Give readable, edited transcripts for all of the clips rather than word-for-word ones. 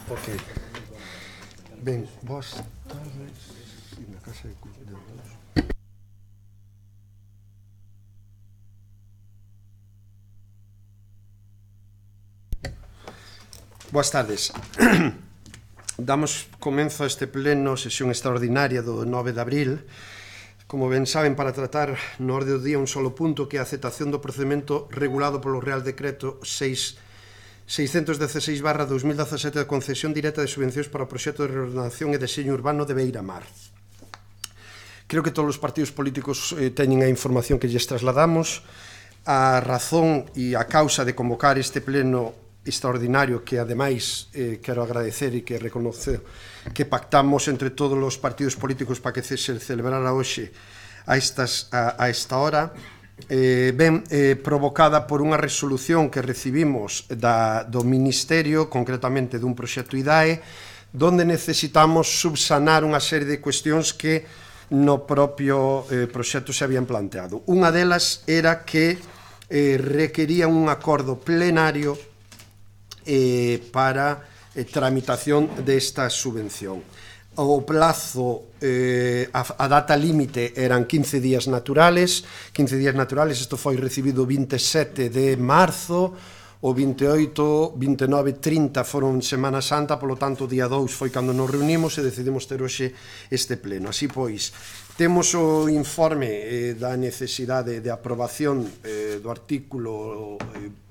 Ok. Ben, boas tardes. Na casa de cuidados. Boas tardes. Damos comenzo a este pleno sesión extraordinaria do 9 de abril. Como ben saben, para tratar no orde do día un solo punto, que é a aceptación do procedimento regulado polo Real Decreto 616/2017 de concesión directa de subvencións para o proxecto de reordenación e deseño urbano de Beiramar. Creo que todos os partidos políticos teñen a información que lles trasladamos. A razón e a causa de convocar este pleno extraordinario, que ademais quero agradecer e que reconocer que pactamos entre todos os partidos políticos para que se celebrara hoxe a esta hora, provocada por unha resolución que recibimos do Ministerio, concretamente dun proxecto IDAE, donde necesitamos subsanar unha serie de cuestións que no propio proxecto se habían planteado. Unha delas era que requería un acordo plenario para tramitación desta subvención. O plazo, a data límite eran 15 días naturales. 15 días naturales, isto foi recibido o 27 de marzo, o 28, 29, 30 foron Semana Santa, polo tanto o día 2 foi cando nos reunimos e decidimos ter hoxe este pleno. Así pois, temos o informe da necesidade de aprobación do artículo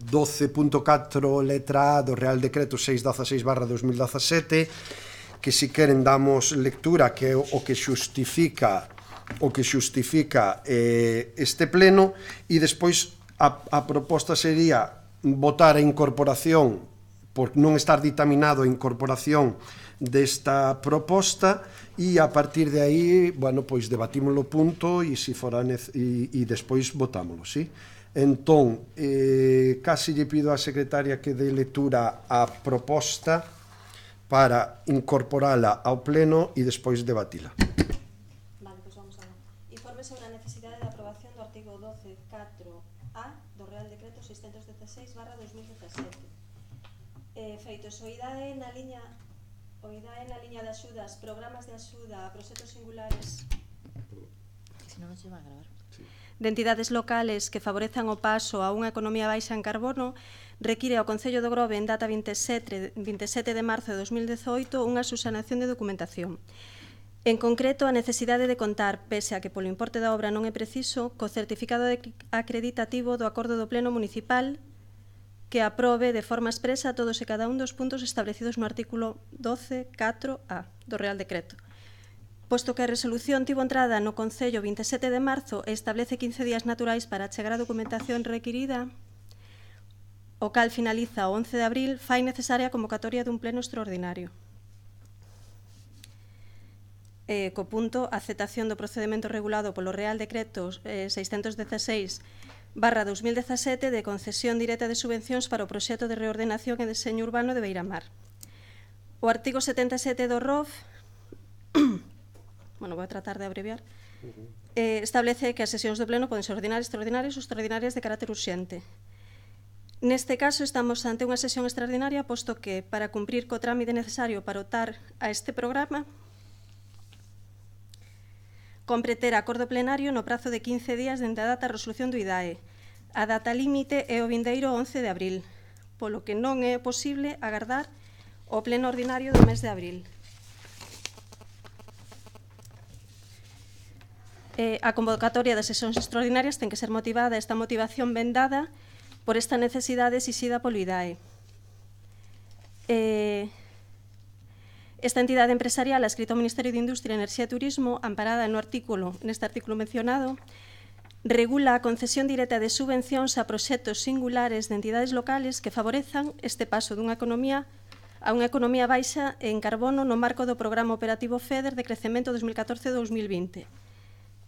12.4 letra A do Real Decreto 616/2017, que si queren damos lectura, que é o que xustifica este pleno, e despois a proposta sería votar a incorporación, por non estar ditaminado a incorporación desta proposta, e a partir de aí, bueno, pois debatímoslo punto e despois votámoslo, sí? Entón, casi lle pido á secretaria que dé lectura a proposta para incorporala ao pleno e despois debatila. Vale, pois vamos a ver. Informe sobre a necesidade de aprobación do artigo 12.4a do Real Decreto 616/2017. Feitos, o IDAE na liña de axudas, programas de axuda a proxectos singulares de entidades locales que favorezan o paso a unha economía baixa en carbono, require ao Concello do Grove en data 27 de marzo de 2018 unha subsanación de documentación. En concreto, a necesidade de contar, pese a que polo importe da obra non é preciso, co certificado acreditativo do acordo do Pleno Municipal que aprobe de forma expresa todos e cada un dos puntos establecidos no artículo 12.4a do Real Decreto. Posto que a resolución tivo entrada no Concello 27 de marzo e establece 15 días naturais para achegar a documentación requirida, o cal finaliza o 11 de abril, fai necesaria a convocatoria dun pleno extraordinario. Co punto, a aceptación do procedimento regulado polo Real Decreto 616/2017 de concesión directa de subvencións para o proxecto de reordenación e deseño urbano de Beiramar. O artigo 77 do ROF, vou a tratar de abreviar, establece que as sesións do pleno poden ser ordinarias, extraordinarias ou extraordinarias de carácter urxente. Neste caso, estamos ante unha sesión extraordinaria, posto que, para cumprir co trámite necesario para optar a este programa, compre ter acordo plenario no prazo de 15 días dende a data de resolución do IDAE. A data límite é o vindeiro 11 de abril, polo que non é posible agardar o pleno ordinario do mes de abril. A convocatoria das sesións extraordinarias ten que ser motivada, esta motivación vendada por esta necesidade exixida polo IDAE. Esta entidade empresarial ha escrito ao Ministerio de Industria, Enerxía e Turismo, amparada neste artículo mencionado, regula a concesión directa de subvencións a proxectos singulares de entidades locales que favorezan este paso dunha economía a unha economía baixa en carbono no marco do Programa Operativo FEDER de Crecemento 2014-2020.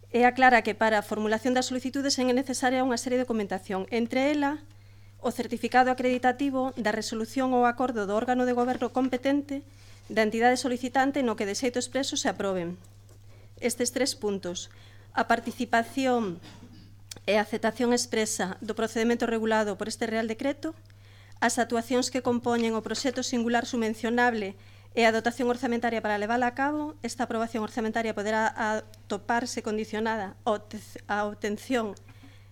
É aclara que para a formulación das solicitudes é necesaria unha serie de documentación, entre ela o certificado acreditativo da resolución ou acordo do órgano de goberno competente da entidade solicitante no que de xeito expreso se aproben estes 3 puntos: a participación e a aceptación expresa do procedimento regulado por este Real Decreto, as actuacións que compoñen o proxecto singular subvencionable e a dotación orzamentaria para levála a cabo. Esta aprobación orzamentaria poderá atoparse condicionada á obtención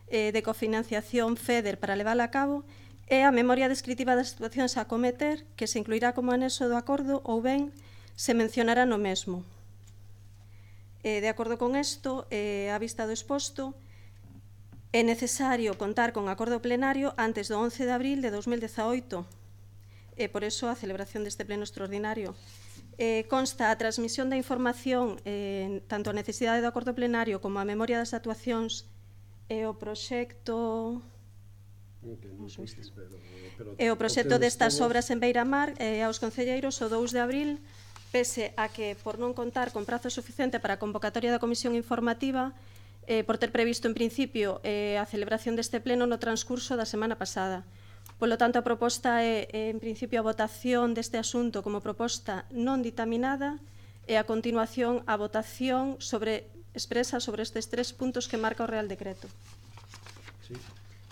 de cofinanciación FEDER para levála a cabo, e a memoria descritiva das actuacións a acometer, que se incluirá como anexo do acordo ou ben se mencionará no mesmo. De acordo con isto, a vista do exposto, é necesario contar con acordo plenario antes do 11 de abril de 2018, e por iso a celebración deste pleno extraordinario. Consta a transmisión da información, tanto a necesidade do acordo plenario como a memoria das actuacións e o proxecto destas obras en Beiramar aos concelleiros o 2 de abril, pese a que, por non contar con prazo suficiente para a convocatoria da comisión informativa, por ter previsto en principio a celebración deste pleno no transcurso da semana pasada. Polo tanto, a proposta é, en principio, a votación deste asunto como proposta non ditaminada e, a continuación, a votación expresa sobre estes 3 puntos que marca o Real Decreto. Sí.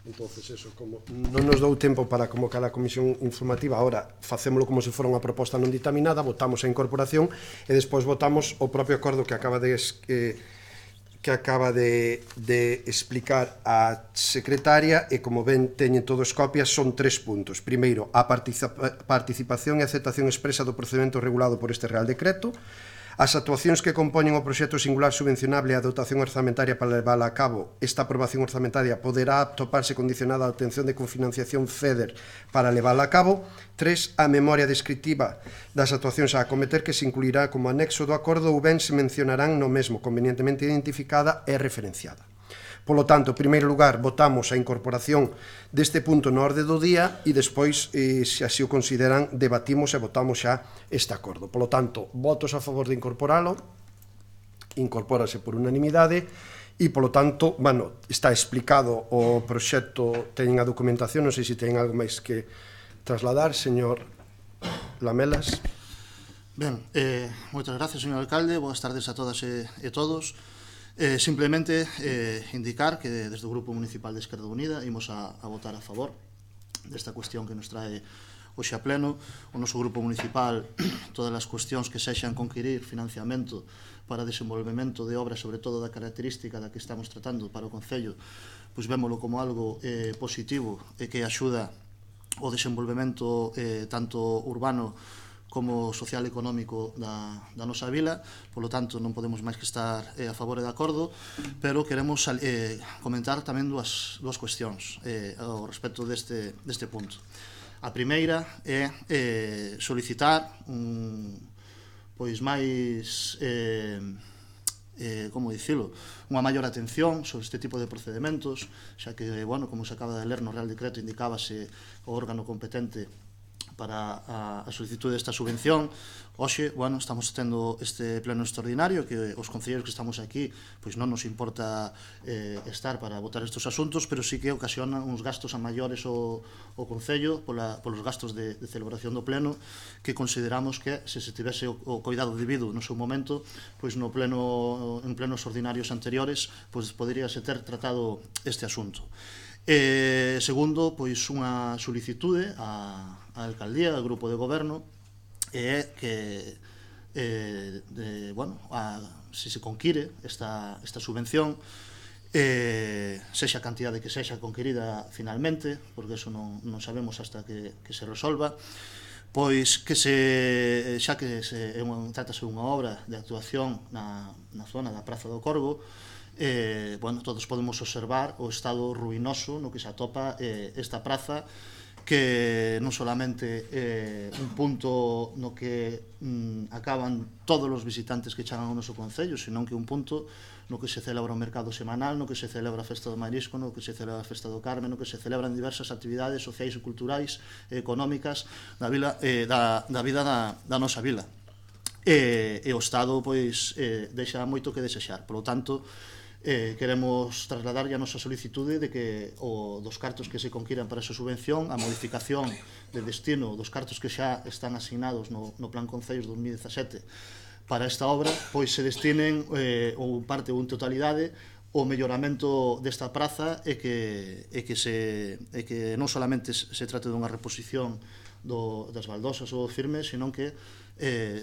Entonces, eso, como non nos dou tempo para convocar a comisión informativa, ahora facémolo como se fora unha proposta non ditaminada, votamos a incorporación e despois votamos o propio acordo que acaba de explicar a secretaria, e como ben teñen todos copias, son 3 puntos. Primeiro, a participación e aceptación expresa do procedimento regulado por este Real Decreto, as actuacións que compoñen o proxecto singular subvencionable e a dotación orzamentaria para levála a cabo. Esta aprobación orzamentaria poderá atoparse condicionada á obtención de cofinanciación FEDER para levála a cabo. 3. A memoria descritiva das actuacións a acometer, que se incluirá como anexo do acordo ou ben se mencionarán no mesmo, convenientemente identificada e referenciada. Polo tanto, en primeiro lugar, votamos a incorporación deste punto na orde do día e despois, se así o consideran, debatimos e votamos xa este acordo. Polo tanto, votos a favor de incorporalo, incorpórase por unanimidade e, polo tanto, bueno, está explicado o proxecto, teñen a documentación, non sei se teñen algo máis que trasladar, señor Lamelas. Ben, moitas gracias, señor alcalde, boas tardes a todas e todos. Simplemente indicar que desde o Grupo Municipal de Esquerda Unida imos a votar a favor desta cuestión que nos trae hoxe a pleno. O noso Grupo Municipal, todas as cuestións que sexan conquirir financiamento para desenvolvemento de obras, sobre todo da característica da que estamos tratando para o Concello, pois vémolo como algo positivo e que axuda o desenvolvemento tanto urbano como social e económico da nosa vila. Polo tanto, non podemos máis que estar a favor e de acordo, pero queremos comentar tamén dúas cuestións ao respecto deste punto. A primeira é solicitar pois máis como dicilo, unha maior atención sobre este tipo de procedementos, xa que, bueno, como se acaba de ler no Real Decreto, indicábase o órgano competente para a solicitude desta subvención. Hoxe, bueno, estamos tendo este pleno extraordinario que os concelleiros que estamos aquí pois non nos importa estar para votar estes asuntos, pero sí que ocasiona uns gastos a maiores o Concello polos gastos de celebración do pleno, que consideramos que se tivese o cuidado debido no seu momento, pois en plenos ordinarios anteriores pois poderíase ter tratado este asunto. Segundo, pois unha solicitude á alcaldía, ao grupo de goberno, é que se conquire esta subvención, sexa a cantidade que sexa conquirida finalmente, porque eso non sabemos hasta que se resolva, pois que xa que trátase unha obra de actuación na zona da Praza do Corvo, todos podemos observar o estado ruinoso no que se atopa esta praza, que non solamente un punto no que acaban todos os visitantes que chegan ao noso concello, senón que un punto no que se celebra o mercado semanal, no que se celebra a festa do marisco, no que se celebra a festa do Carme, no que se celebran diversas actividades sociais e culturais e económicas da vida da nosa vila. E o Estado pois deixa moito que desexar. Por lo tanto, queremos trasladar a nosa solicitude de que dos cartos que se conquiran para esa subvención, a modificación de destino dos cartos que xa están asignados no Plan Concellos 2017 para esta obra, pois se destinen ou parte ou en totalidade o melloramento desta praza é que non solamente se trate dunha reposición das baldosas ou firmes, senón que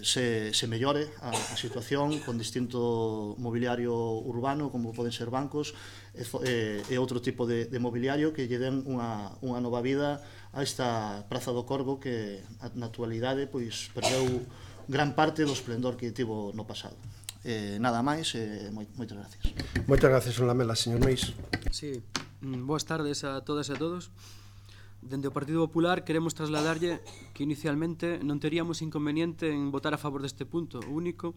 se mellore a situación con distinto mobiliario urbano, como poden ser bancos e outro tipo de mobiliario que lle den unha nova vida a esta Praza do Corgo que na actualidade perdeu gran parte do esplendor que tivo no pasado. Nada máis, moitas gracias. Moitas gracias, Lamela, señor Meis. Sí, boas tardes a todas e a todos. Dende o Partido Popular queremos trasladarlle que inicialmente non teríamos inconveniente en votar a favor deste punto único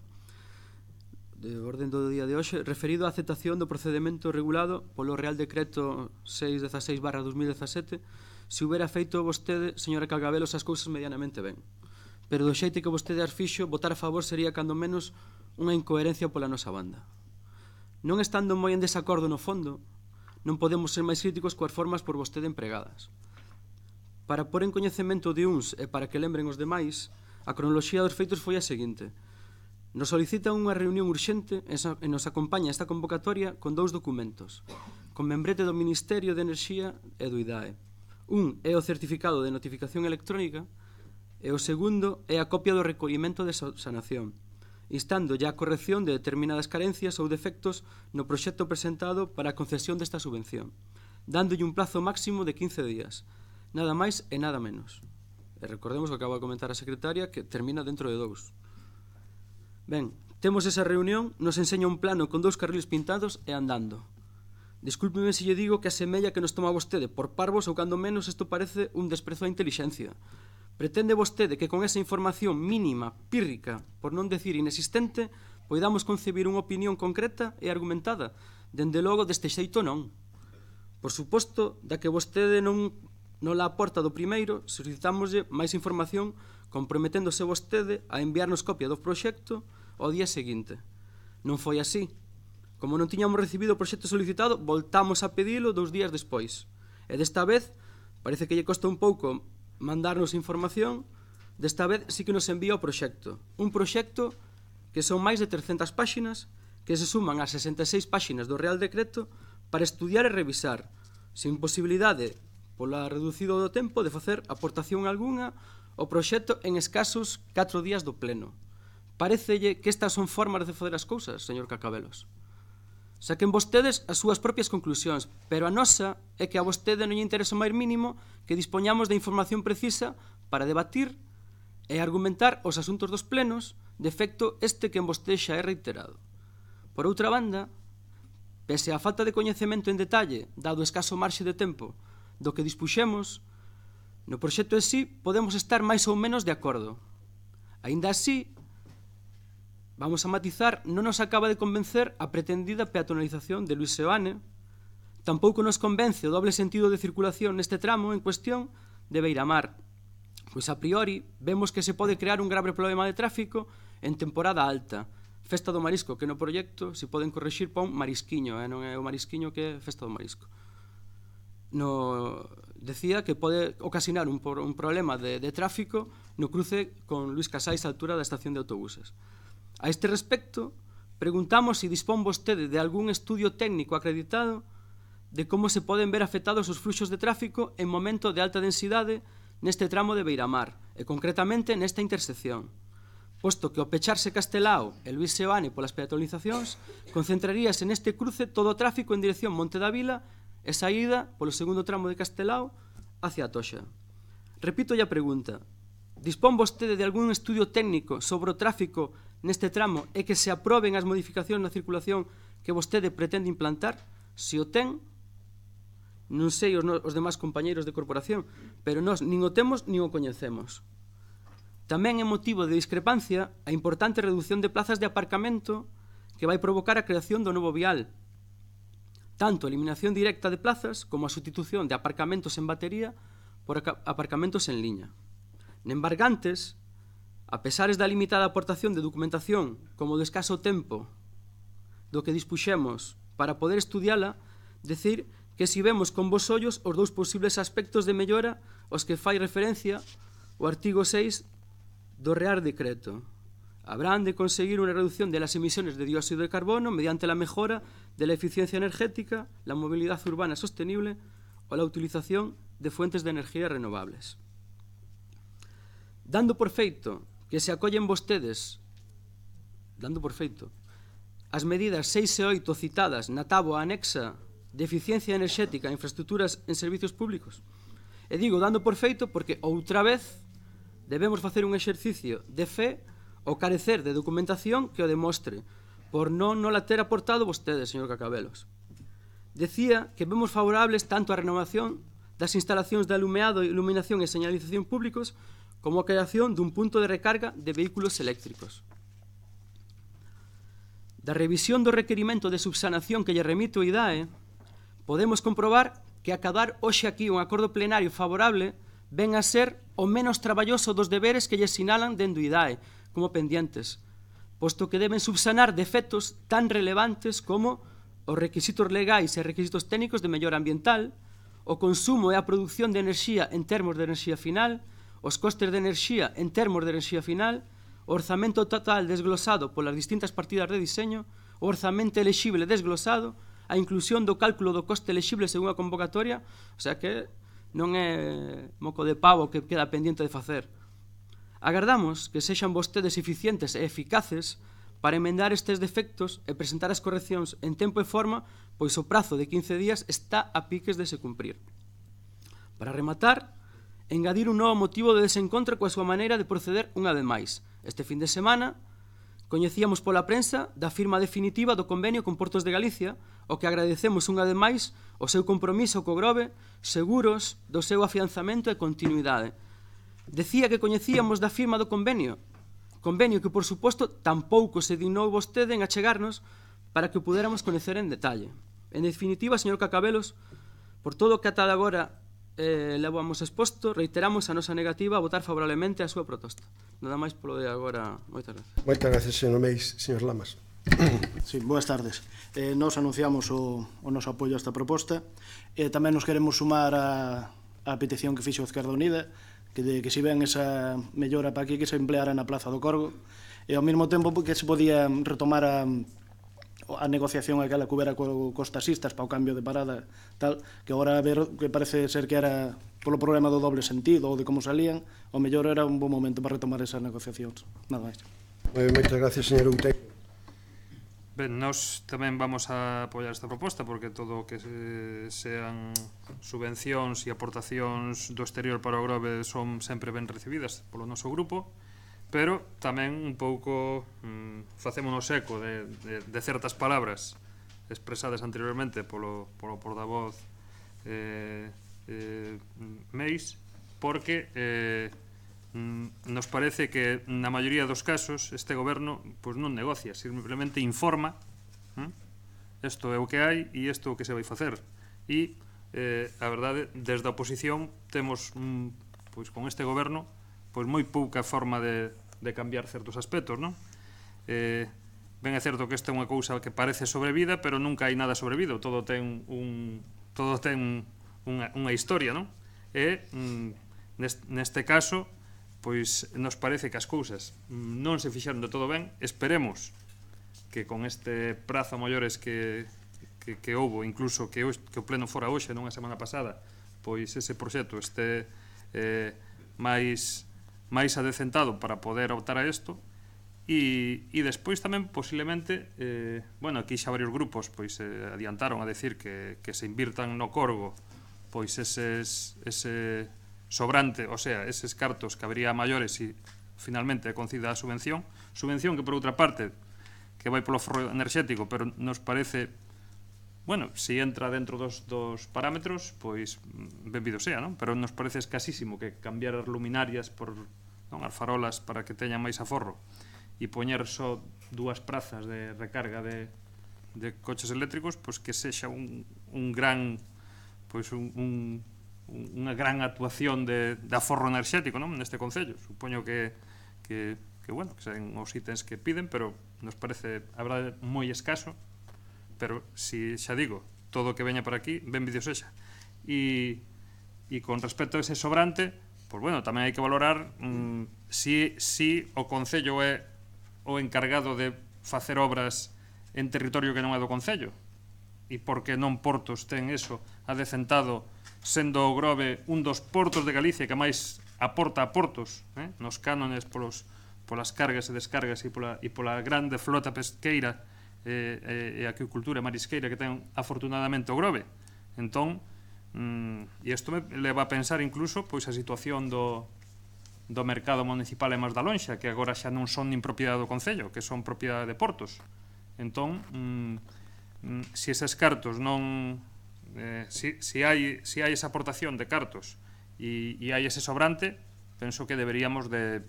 de orden do día de hoxe, referido á aceptación do procedimento regulado polo Real Decreto 616/2017, se houbera feito vostede, señora Carcavelos, as cousas medianamente ben. Pero do xeito que vostede as fixo, votar a favor sería cando menos unha incoherencia pola nosa banda. Non estando moi en desacordo no fondo, non podemos ser máis críticos coas formas por vostede empregadas. Para pôr en coñecemento de uns e para que lembren os demais, a cronoloxía dos feitos foi a seguinte. Nos solicitan unha reunión urxente e nos acompaña esta convocatoria con 2 documentos, con membrete do Ministerio de Enerxía e do IDAE. Un é o certificado de notificación electrónica e o segundo é a copia do recollimento de sanación, instando ya a corrección de determinadas carencias ou defectos no proxecto presentado para a concesión desta subvención, dándolle un plazo máximo de 15 días, nada máis e nada menos. E recordemos que acaba de comentar a secretaria que termina dentro de 2. Ben, temos esa reunión, nos enseña un plano con 2 carriles pintados e andando. Discúlpeme se lle digo que asemella que nos toma vostede por parvos ou cando menos isto parece un desprezo á intelixencia. Pretende vostede que con esa información mínima, pírrica, por non decir inexistente, poidamos concebir unha opinión concreta e argumentada? Dende logo deste xeito non. Por suposto, da que vostede non la aporta do primeiro, solicitámoslle máis información comprometéndose vostede a enviarnos copia do proxecto ao día seguinte. Non foi así. Como non tiñamos recibido o proxecto solicitado, voltamos a pedilo 2 días despois. E desta vez, parece que lle costa un pouco mandarnos información, desta vez sí que nos envía o proxecto. Un proxecto que son máis de 300 páxinas, que se suman a 66 páxinas do Real Decreto para estudiar e revisar, sin posibilidade pola reducido do tempo de facer aportación algunha ao proxecto en escasos 4 días do pleno. Parécelle que estas son formas de fazer as cousas, señor Carcavelos. Saquen vostedes as súas propias conclusións, pero a nosa é que a vostede non lle interesa o máis mínimo que dispoñamos de información precisa para debatir e argumentar os asuntos dos plenos, de efecto este que en vostede xa é reiterado. Por outra banda, pese á falta de coñecemento en detalle, dado o escaso marxe de tempo do que dispuxemos, no proxecto en sí podemos estar máis ou menos de acordo. Aínda así, vamos a matizar, non nos acaba de convencer a pretendida peatonalización de Luís Seoane, tampouco nos convence o doble sentido de circulación neste tramo en cuestión de Beiramar, pois a priori vemos que se pode crear un grave problema de tráfico en temporada alta, Festa do Marisco, que no proxecto se poden correxir pon Marisquiño, non é o Marisquiño que é Festa do Marisco. Decía que pode ocasionar un problema de tráfico no cruce con Luís Casais á altura da estación de autobuses. A este respecto, preguntamos se dispón vostede de algún estudio técnico acreditado de como se poden ver afectados os fluxos de tráfico en momento de alta densidade neste tramo de Beiramar, e concretamente nesta intersección, posto que ao pecharse Castelao e Luís Seoane polas peatonalizacións, concentraríase neste cruce todo o tráfico en dirección Monte da Vila e saída polo segundo tramo de Castelao hacia a Toxa. Repito a pregunta. Dispón vostede de algún estudio técnico sobre o tráfico neste tramo e que se aproben as modificacións na circulación que vostede pretende implantar? Se o ten, non sei os demais compañeiros de corporación, pero nós nin o temos nin o coñecemos. Tamén é motivo de discrepancia a importante reducción de plazas de aparcamento que vai provocar a creación do novo vial, tanto a eliminación directa de plazas como a sustitución de aparcamentos en batería por aparcamentos en liña. Nembargantes, a pesares da limitada aportación de documentación como do escaso tempo do que dispuxemos para poder estudiala, decir que si vemos con vos ollos os 2 posibles aspectos de mellora aos que fai referencia o artigo 6 do Real Decreto. Habrán de conseguir una reducción de las emisiones de dióxido de carbono mediante la mejora de la eficiencia energética, la movilidad urbana sostenible o la utilización de fuentes de energía renovables. Dando por feito que se acollen vostedes, as medidas 6 e 8 citadas na táboa anexa de eficiencia enerxética e infraestructuras en servicios públicos. E digo dando por feito porque outra vez debemos facer un exercicio de fe ou carecer de documentación que o demostre, por non nola ter aportado vostedes, señor Cacabelos. Decía que vemos favorables tanto a renovación das instalacións de alumeado, iluminación e señalización públicos como a creación dun punto de recarga de vehículos eléctricos. Da revisión do requerimento de subsanación que lle remito o IDAE, podemos comprobar que acadar hoxe aquí un acordo plenario favorable ven a ser o menos traballoso dos deberes que lle sinalan dende o IDAE como pendientes, posto que deben subsanar defectos tan relevantes como os requisitos legais e requisitos técnicos de mellora ambiental, o consumo e a produción de enerxía en termos de enerxía final, os costes de enerxía en termos de enerxía final, o orzamento total desglosado polas distintas partidas de diseño, o orzamento elexible desglosado, a inclusión do cálculo do coste elexible según a convocatoria, o sea que non é moco de pavo que queda pendiente de facer. Agardamos que sexan vostedes eficientes e eficaces para emendar estes defectos e presentar as correccións en tempo e forma, pois o prazo de 15 días está a piques de se cumprir. Para rematar, engadir un novo motivo de desencontro coa súa maneira de proceder unha vez máis. Este fin de semana coñecíamos pola prensa da firma definitiva do convenio con Portos de Galicia, o que agradecemos unha vez máis o seu compromiso co Grove, seguros do seu afianzamento e continuidade. Decía que coñecíamos da firma do convenio que, por suposto, tampouco se dignou vostede en achegarnos para que o pudéramos coñecer en detalle. En definitiva, señor Cacabelos, por todo o que ata agora levamos exposto, reiteramos a nosa negativa a votar favorablemente a súa proposta. Nada máis polo de agora. Moitas gracias. Moitas gracias, señor Meis. Señor Lamas. Sí, boas tardes. Nos anunciamos o noso apoio a esta proposta e tamén nos queremos sumar a petición que fixo a Izquierda Unida, que se ven esa mellora para aquí que se empleara na Plaza do Corgo e ao mesmo tempo que se podía retomar a negociación aquela que houbera cos taxistas para o cambio de parada tal, que agora a ver que parece ser que era polo problema do doble sentido ou de como salían, o mellor era un bon momento para retomar esas negociacións. Nada máis. Moitas gracias, señor Outeiros. Ben, nós tamén vamos a apoiar esta proposta porque todo o que sean subvencións e aportacións do exterior para o Grove son sempre ben recibidas polo noso grupo, pero tamén un pouco facémonos eco de certas palabras expresadas anteriormente polo portavoz Meis, porque nos parece que na maioría dos casos este goberno pois non negocia, simplemente informa isto é o que hai e isto é o que se vai facer e a verdade, desde a oposición temos pois con este goberno pois moi pouca forma de cambiar certos aspectos, non? Ben é certo que isto é unha cousa que parece sobrevida, pero nunca hai nada sobrevido, todo ten unha historia, non? E neste caso pois nos parece que as cousas non se fixaron de todo ben. Esperemos que con este prazo a maiores que houbo, incluso que o pleno fora hoxe, non a semana pasada, pois ese proxecto este máis adecentado para poder optar a isto e despois tamén posiblemente aquí xa varios grupos pois adiantaron a decir que se invirtan no Corgo pois ese sobrante, o sea, eses cartos que habría maiores e finalmente é concedida a subvención que por outra parte que vai polo forro enerxético, pero nos parece se entra dentro dos parámetros pois benvido sea, non? Pero nos parece escasísimo que cambiar as luminarias por as farolas para que teñan máis aforro e poñer só 2 prazas de recarga de coches eléctricos, pois que sexa un gran pois unha gran actuación de aforro enerxético, non? Neste concello. Supoño que sen os itens que piden, pero nos parece, a verdade, moi escaso, pero, si xa digo, todo o que veña por aquí, ben vídeo sexa. E con respecto a ese sobrante, pois tamén hai que valorar si o concello é o encargado de facer obras en territorio que non é do Concello? E porque non Portos ten eso adecentado, sendo o Grove un dos portos de Galicia que máis aporta a Portos, nos cánones polas cargas e descargas e pola grande flota pesqueira e aquicultura marisqueira que ten afortunadamente o Grove. Entón, e isto me leva a pensar incluso pois a situación do mercado municipal e máis da Lonxa, que agora xa non son nin propiedade do Concello, que son propiedade de Portos. Entón, se eses cartos non... se hai esa aportación de cartos e hai ese sobrante, penso que deberíamos de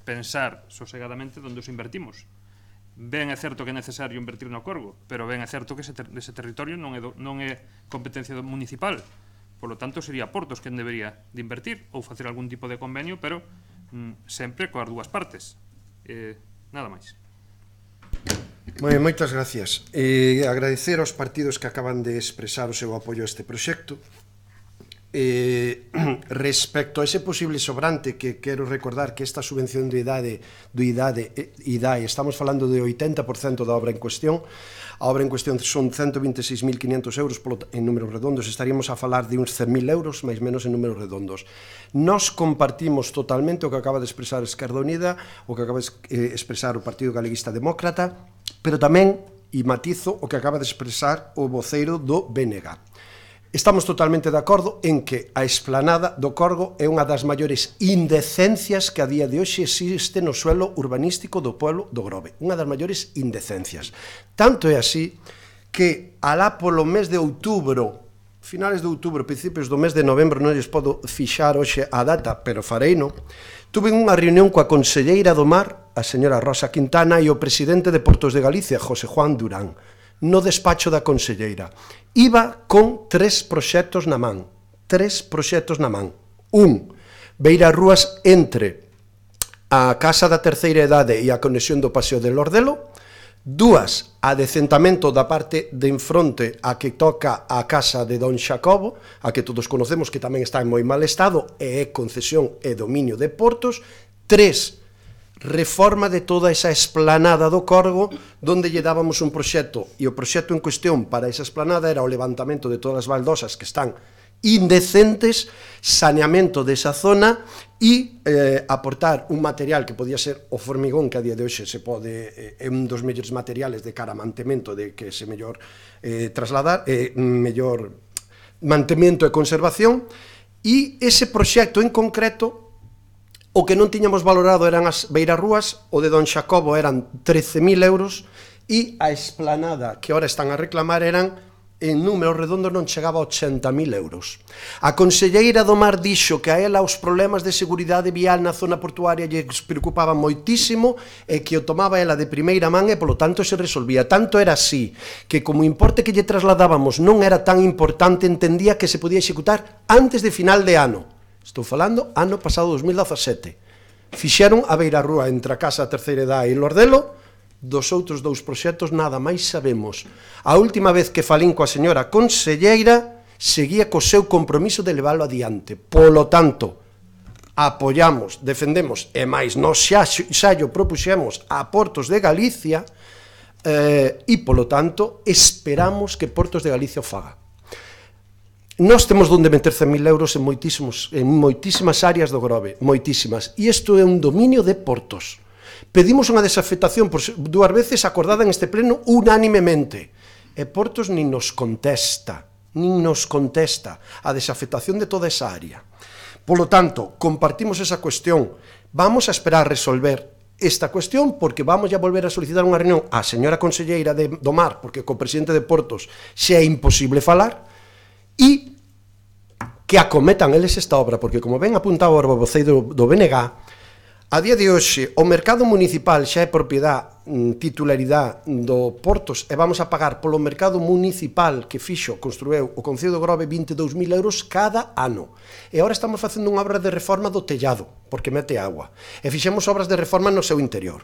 pensar sosegadamente onde os invertimos. Ben é certo que é necesario invertir no Corgo, pero ben é certo que ese territorio non é competencia municipal. Por lo tanto, sería Portos quen debería de invertir ou facer algún tipo de convenio, pero sempre coas dúas partes. Nada máis. Moitas gracias. Agradecer aos partidos que acaban de expresar o seu apoio a este proxecto. Respecto a ese posible sobrante, que quero recordar que esta subvención do IDAE estamos falando de 80% da obra en cuestión. A obra en cuestión son 126.500 euros en números redondos, estaríamos a falar de uns 100.000 euros máis menos en números redondos. Nós compartimos totalmente o que acaba de expresar Esquerda Unida, o que acaba de expresar o Partido Galeguista Demócrata, pero tamén, e matizo, o que acaba de expresar o voceiro do BNG. Estamos totalmente de acordo en que a esplanada do Corgo é unha das maiores indecencias que a día de hoxe existe no suelo urbanístico do pueblo do Grove. Unha das maiores indecencias. Tanto é así que alá polo mes de outubro, finales de outubro, principios do mes de novembro, non lles podo fixar hoxe a data, pero fareino, tuve unha reunión coa conselleira do Mar, a señora Rosa Quintana, e o presidente de Portos de Galicia, José Juan Durán, no despacho da conselleira. Iba con 3 proxectos na man. 3 proxectos na man. Un, beirarrúas entre a Casa da Terceira Idade e a conexión do Paseo de Lordelo. 2, adecentamento da parte de enfronte a que toca a Casa de Don Xacobo, a que todos conocemos que tamén está en moi mal estado, e é concesión e dominio de Portos. 3, reforma de toda esa esplanada do Corgo, donde lle dábamos un proxecto, e o proxecto en cuestión para esa esplanada era o levantamento de todas as baldosas que están indecentes, saneamento desa zona e aportar un material que podía ser o formigón, que a día de hoxe se pode, é un dos mellores materiales de cara a mantemento, de que se mellor trasladar, mellor mantemento e conservación, e ese proxecto en concreto, o que non tiñamos valorado eran as beirarrúas, o de Don Xacobo eran 13.000 euros, e a esplanada que ahora están a reclamar eran, en números redondos, non chegaba a 80.000 euros. A conselleira do Mar dixo que a ela os problemas de seguridade vial na zona portuaria lle preocupaban moitísimo e que o tomaba ela de primeira man e, polo tanto, se resolvía. Tanto era así que, como o importe que lle trasladábamos non era tan importante, entendía que se podía executar antes de final de ano. Estou falando ano pasado 2017. Fixeron a beirarrúa entre a Casa da Terceira Idade e Lordelo. Dos outros 2 proxectos nada máis sabemos. A última vez que falín coa señora conselleira, seguía co seu compromiso de leválo adiante. Polo tanto, apoiamos, defendemos, e máis nós xa o propuxemos a Portos de Galicia, e polo tanto esperamos que Portos de Galicia o faga. Nós temos onde meter 100.000 euros en moitísimas áreas do Grove, moitísimas, e isto é un dominio de Portos. Pedimos unha desafectación por 2 veces acordada en este pleno unánimemente, e Portos nin nos contesta a desafectación de toda esa área. Polo tanto, compartimos esa cuestión, vamos a esperar a resolver esta cuestión, porque vamos a volver a solicitar unha reunión á señora conselleira do Mar, porque co presidente de Portos xa é imposible falar, e que acometan eles esta obra, porque, como ben apuntaba o voceiro do BNG, a día de hoxe o mercado municipal xa é propiedade, titularidade do Portos, e vamos a pagar polo mercado municipal que construeu o Concello do Grove 22.000 euros cada ano. E agora estamos facendo unha obra de reforma do tellado, porque mete agua, e fixemos obras de reforma no seu interior.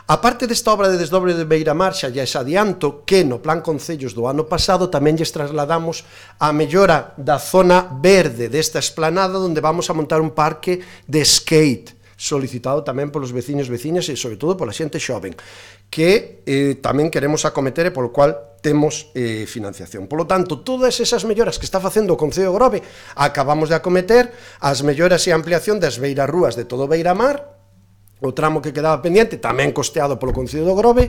A parte desta obra de desdobre de Beiramar, xa lles adianto que no Plan Concellos do ano pasado tamén lles trasladamos a mellora da zona verde desta esplanada, onde vamos a montar un parque de skate, solicitado tamén polos veciños, veciñas e sobre todo pola xente xoven, que tamén queremos acometer e polo cual temos financiación. Polo tanto, todas esas melloras que está facendo o Concello de Grove acabamos de acometer, as melloras e ampliación das beirarrúas de todo Beiramar, o tramo que quedaba pendiente, tamén costeado polo Concello de Grove.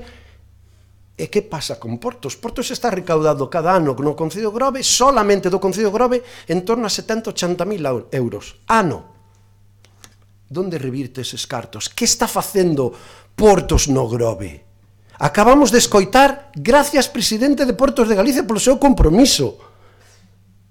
E que pasa con Portos? Portos está recaudado cada ano no Concello de Grove, solamente do Concello de Grove, en torno a 780.000 euros. Ano. Donde revirte eses cartos? Que está facendo Portos no Grove? Acabamos de escoitar, gracias, presidente de Portos de Galicia, polo seu compromiso.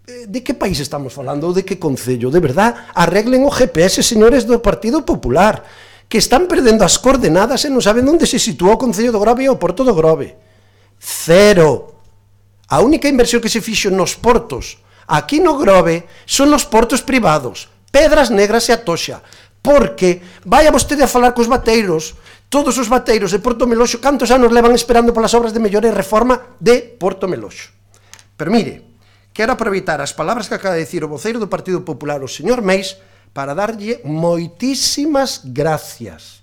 De que país estamos falando ou de que concello? De verdad, arreglen o GPS, señores do Partido Popular, que están perdendo as coordenadas e non saben onde se sitúa o Concello do Grove e o Porto do Grove. Cero. A única inversión que se fixo nos portos aquí no Grove son os portos privados, Pedras Negras e Atoxa, porque vaya vostede a falar cos bateiros, todos os bateiros de Porto Meloxo, cantos anos levan esperando polas obras de mellora e reforma de Porto Meloxo. Pero mire, quero aproveitar as palabras que acaba de dicir o voceiro do Partido Popular, o señor Meis, para darlle moitísimas gracias.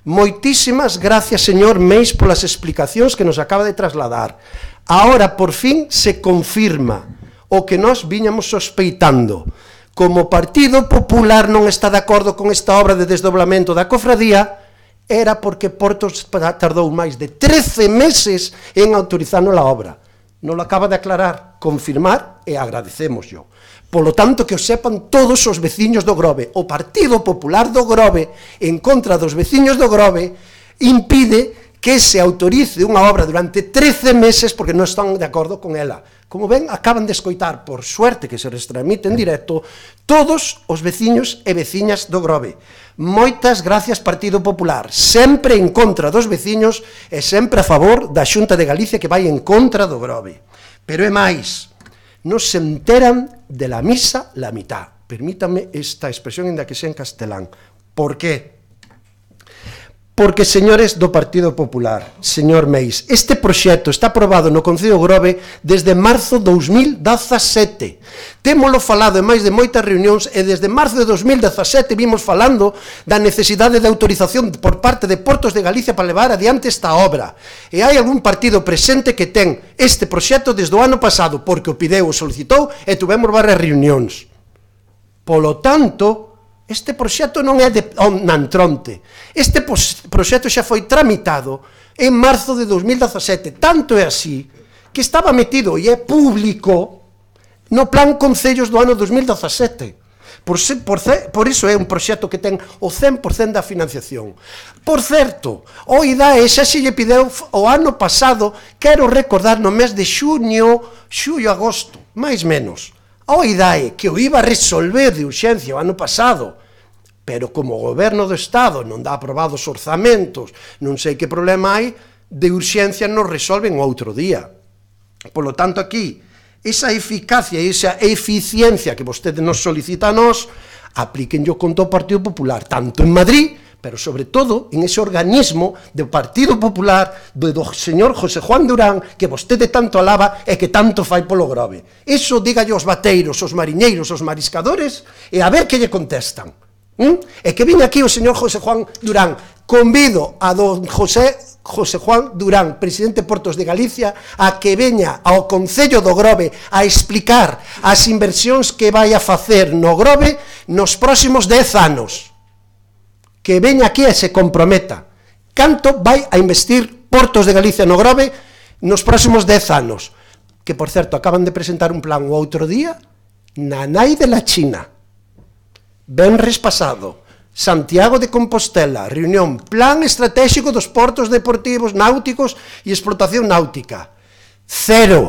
Moitísimas gracias, señor Meis, polas explicacións que nos acaba de trasladar. Ahora, por fin, se confirma o que nós viñamos sospeitando. Como o Partido Popular non está de acordo con esta obra de desdoblamento da cofradía, era porque Portos tardou máis de 13 meses en autorizarnos a obra. Non lo acaba de aclarar, confirmar, e agradecémoslo. Polo tanto, que o sepan todos os veciños do Grove. O Partido Popular do Grove, en contra dos veciños do Grove, impide que se autorice unha obra durante 13 meses porque non están de acordo con ela. Como ven, acaban de escoitar, por suerte que se retransmite en directo, todos os veciños e veciñas do Grove. Moitas gracias, Partido Popular, sempre en contra dos veciños e sempre a favor da Xunta de Galicia que vai en contra do Grove. Pero é máis, non se enteran de la misa la mitad. Permítame esta expresión, ainda que sea en castelán. Por qué? Porque, señores do Partido Popular, señor Meis, este proxecto está aprobado no Concello de Grove desde marzo de 2017. Témolo falado en máis de moitas reunións e desde marzo de 2017 vimos falando da necesidade de autorización por parte de Portos de Galicia para levar adiante esta obra. E hai algún partido presente que ten este proxecto desde o ano pasado, porque o pideu, o solicitou e tuvemos varias reunións. Polo tanto, este proxecto non é de Nantronte. Este proxecto xa foi tramitado en marzo de 2017. Tanto é así que estaba metido e é público no Plan Concellos do ano 2017. Por iso é un proxecto que ten o 100% da financiación. Por certo, o IDAE xa se lle pideu o ano pasado, quero recordar no mes de xullo, agosto, máis menos, o IDAE, que o iba a resolver de urxencia o ano pasado, pero como o goberno do Estado non dá aprobados orzamentos, non sei que problema hai, de urxencia nos resolven outro día. Polo tanto, aquí, esa eficacia e esa eficiencia que vostede nos solicita a nós, aplíquenlo contra o Partido Popular, tanto en Madrid, pero sobre todo en ese organismo do Partido Popular do señor José Juan Durán, que vostede tanto alaba e que tanto fai polo Grove. Iso dígalle aos bateiros, aos mariñeiros, aos mariscadores, e a ver que lle contestan. E que viña aquí o señor José Juan Durán. Convido a don José Juan Durán, presidente de Portos de Galicia, a que veña ao Concello do Grove a explicar as inversións que vai a facer no Grove nos próximos 10 anos. Que veña aquí e se comprometa. Canto vai a investir Portos de Galicia no Grove nos próximos 10 anos. Que, por certo, acaban de presentar un plan o outro día na nai de la China. Venres pasado, Santiago de Compostela, reunión, plan estratégico dos portos deportivos, náuticos e explotación náutica. Cero.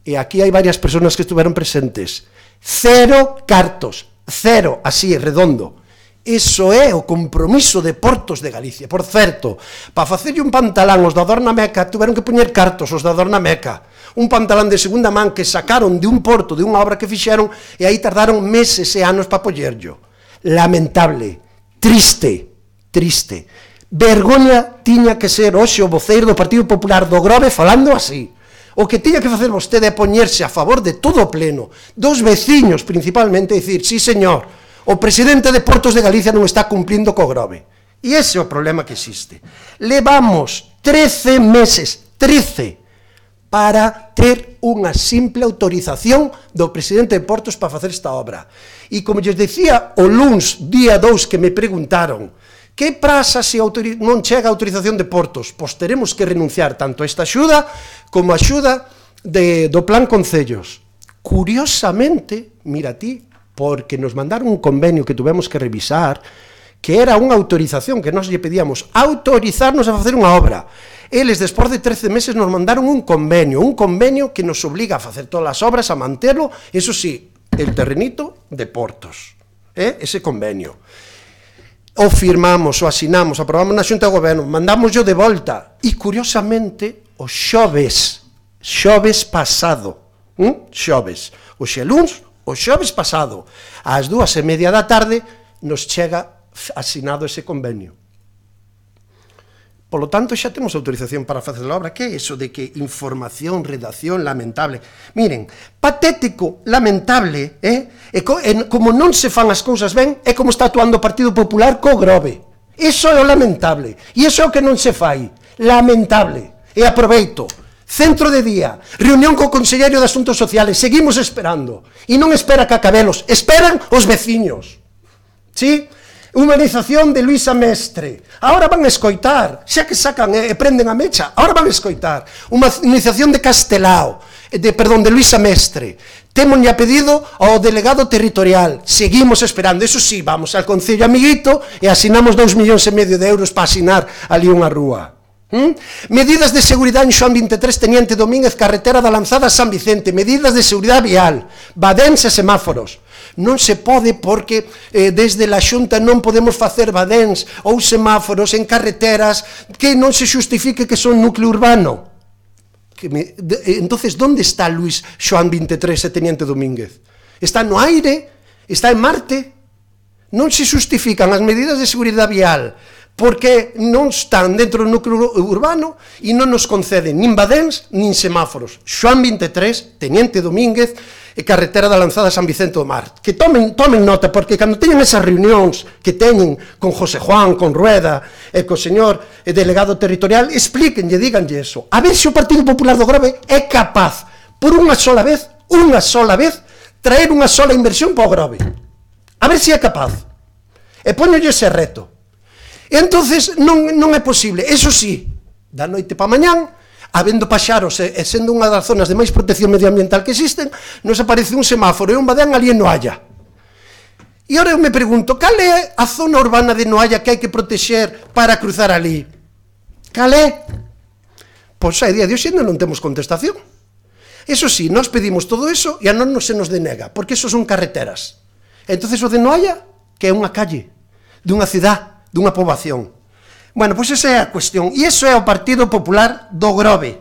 E aquí hai varias persoas que estuveron presentes. Cero cartos. Cero, así, redondo. Iso é o compromiso de Portos de Galicia. Por certo, para facerlle un pantalán os da Dorna Meca, tuveron que poñer cartos os da Dorna Meca. Un pantalán de segunda man que sacaron de un porto, de unha obra que fixeron, e aí tardaron meses e anos para pollerllo. Lamentable, triste, triste. Vergoña tiña que ser hoxe o voceiro do Partido Popular do Grove falando así. O que tiña que facer vostede é poñerse a favor de todo o pleno, dos veciños principalmente, e dicir, sí señor, O presidente de Portos de Galicia non está cumplindo co Grove. E ese é o problema que existe. Levamos 13 meses, 13, para ter unha simple autorización do presidente de Portos para facer esta obra. E como lles decía o luns, día 2, que me preguntaron que pasa se non chega a autorización de Portos? Pois teremos que renunciar tanto a esta axuda como a axuda do Plan Concellos. Curiosamente, mira ti, porque nos mandaron un convenio que tuvemos que revisar, que era unha autorización que nós lle pedíamos autorizarnos a facer unha obra. Eles, despois de 13 meses, nos mandaron un convenio que nos obliga a facer todas as obras, a manterlo, eso sí, el terrenito de Portos, ese convenio. O firmamos, o asinamos, aprobamos na Xunta de Goberno, mandamos yo de volta, e curiosamente, o xoves pasado, o xeluns, o xoves pasado, ás 2:30 da tarde, nos chega asinado ese convenio. Por lo tanto, xa temos autorización para facer a obra. Que é iso de que información, redacción, lamentable? Miren, patético, lamentable, como non se fan as cousas ben, é como está actuando o Partido Popular co Grove. Iso é o lamentable. E iso é o que non se fai. Lamentable. E aproveito. Centro de día, reunión co Conselleiro de Asuntos Sociales, seguimos esperando. E non espera Cacabelos, esperan os veciños. ¿Sí? Humanización de Luisa Mestre. Ahora van a escoitar, xa que sacan e prenden a mecha, ahora van a escoitar. Humanización de Castelao, de Luisa Mestre. Témonlle a pedido ao delegado territorial. Seguimos esperando. Eso sí, vamos al Concello Amiguito e asinamos 2,5 millóns de euros para asinar ali unha rúa. Medidas de seguridade en Xoán 23, Teniente Domínguez, carretera da Lanzada a San Vicente. Medidas de seguridade vial, badéns e semáforos. Non se pode porque desde a Xunta non podemos facer badéns ou semáforos en carreteras que non se justifique que son núcleo urbano. Entonces, onde está Luis Xoán 23 e Teniente Domínguez? Está no aire? Está en Marte? Non se justifican as medidas de seguridade vial porque non están dentro do núcleo urbano e non nos conceden nin badéns nin semáforos. Xoán 23, Teniente Domínguez e carretera da Lanzada a San Vicente do Mar. Que tomen nota, porque cando teñen esas reunións que teñen con José Juan, con Rueda e co señor delegado territorial, explíquenlle, díganlle eso. A ver se o Partido Popular do Grove é capaz, por unha sola vez, traer unha sola inversión para o Grove. A ver se é capaz. E poñolle ese reto. E entonces non é posible. Eso sí, da noite pa mañán, habendo paxaros e sendo unha das zonas de máis protección medioambiental que existen, nos aparece un semáforo e un badén ali en Noalla. E ora eu me pregunto, cal é a zona urbana de Noalla que hai que protexer para cruzar ali? Cal é? Pois a día de hoxe non temos contestación. Eso sí, nós pedimos todo eso e a non se nos denega, porque eso son carreteras. Entonces o de Noalla, que é unha calle, dunha cidade, dunha poboación. Bueno, pois esa é a cuestión. E iso é o Partido Popular do Grove.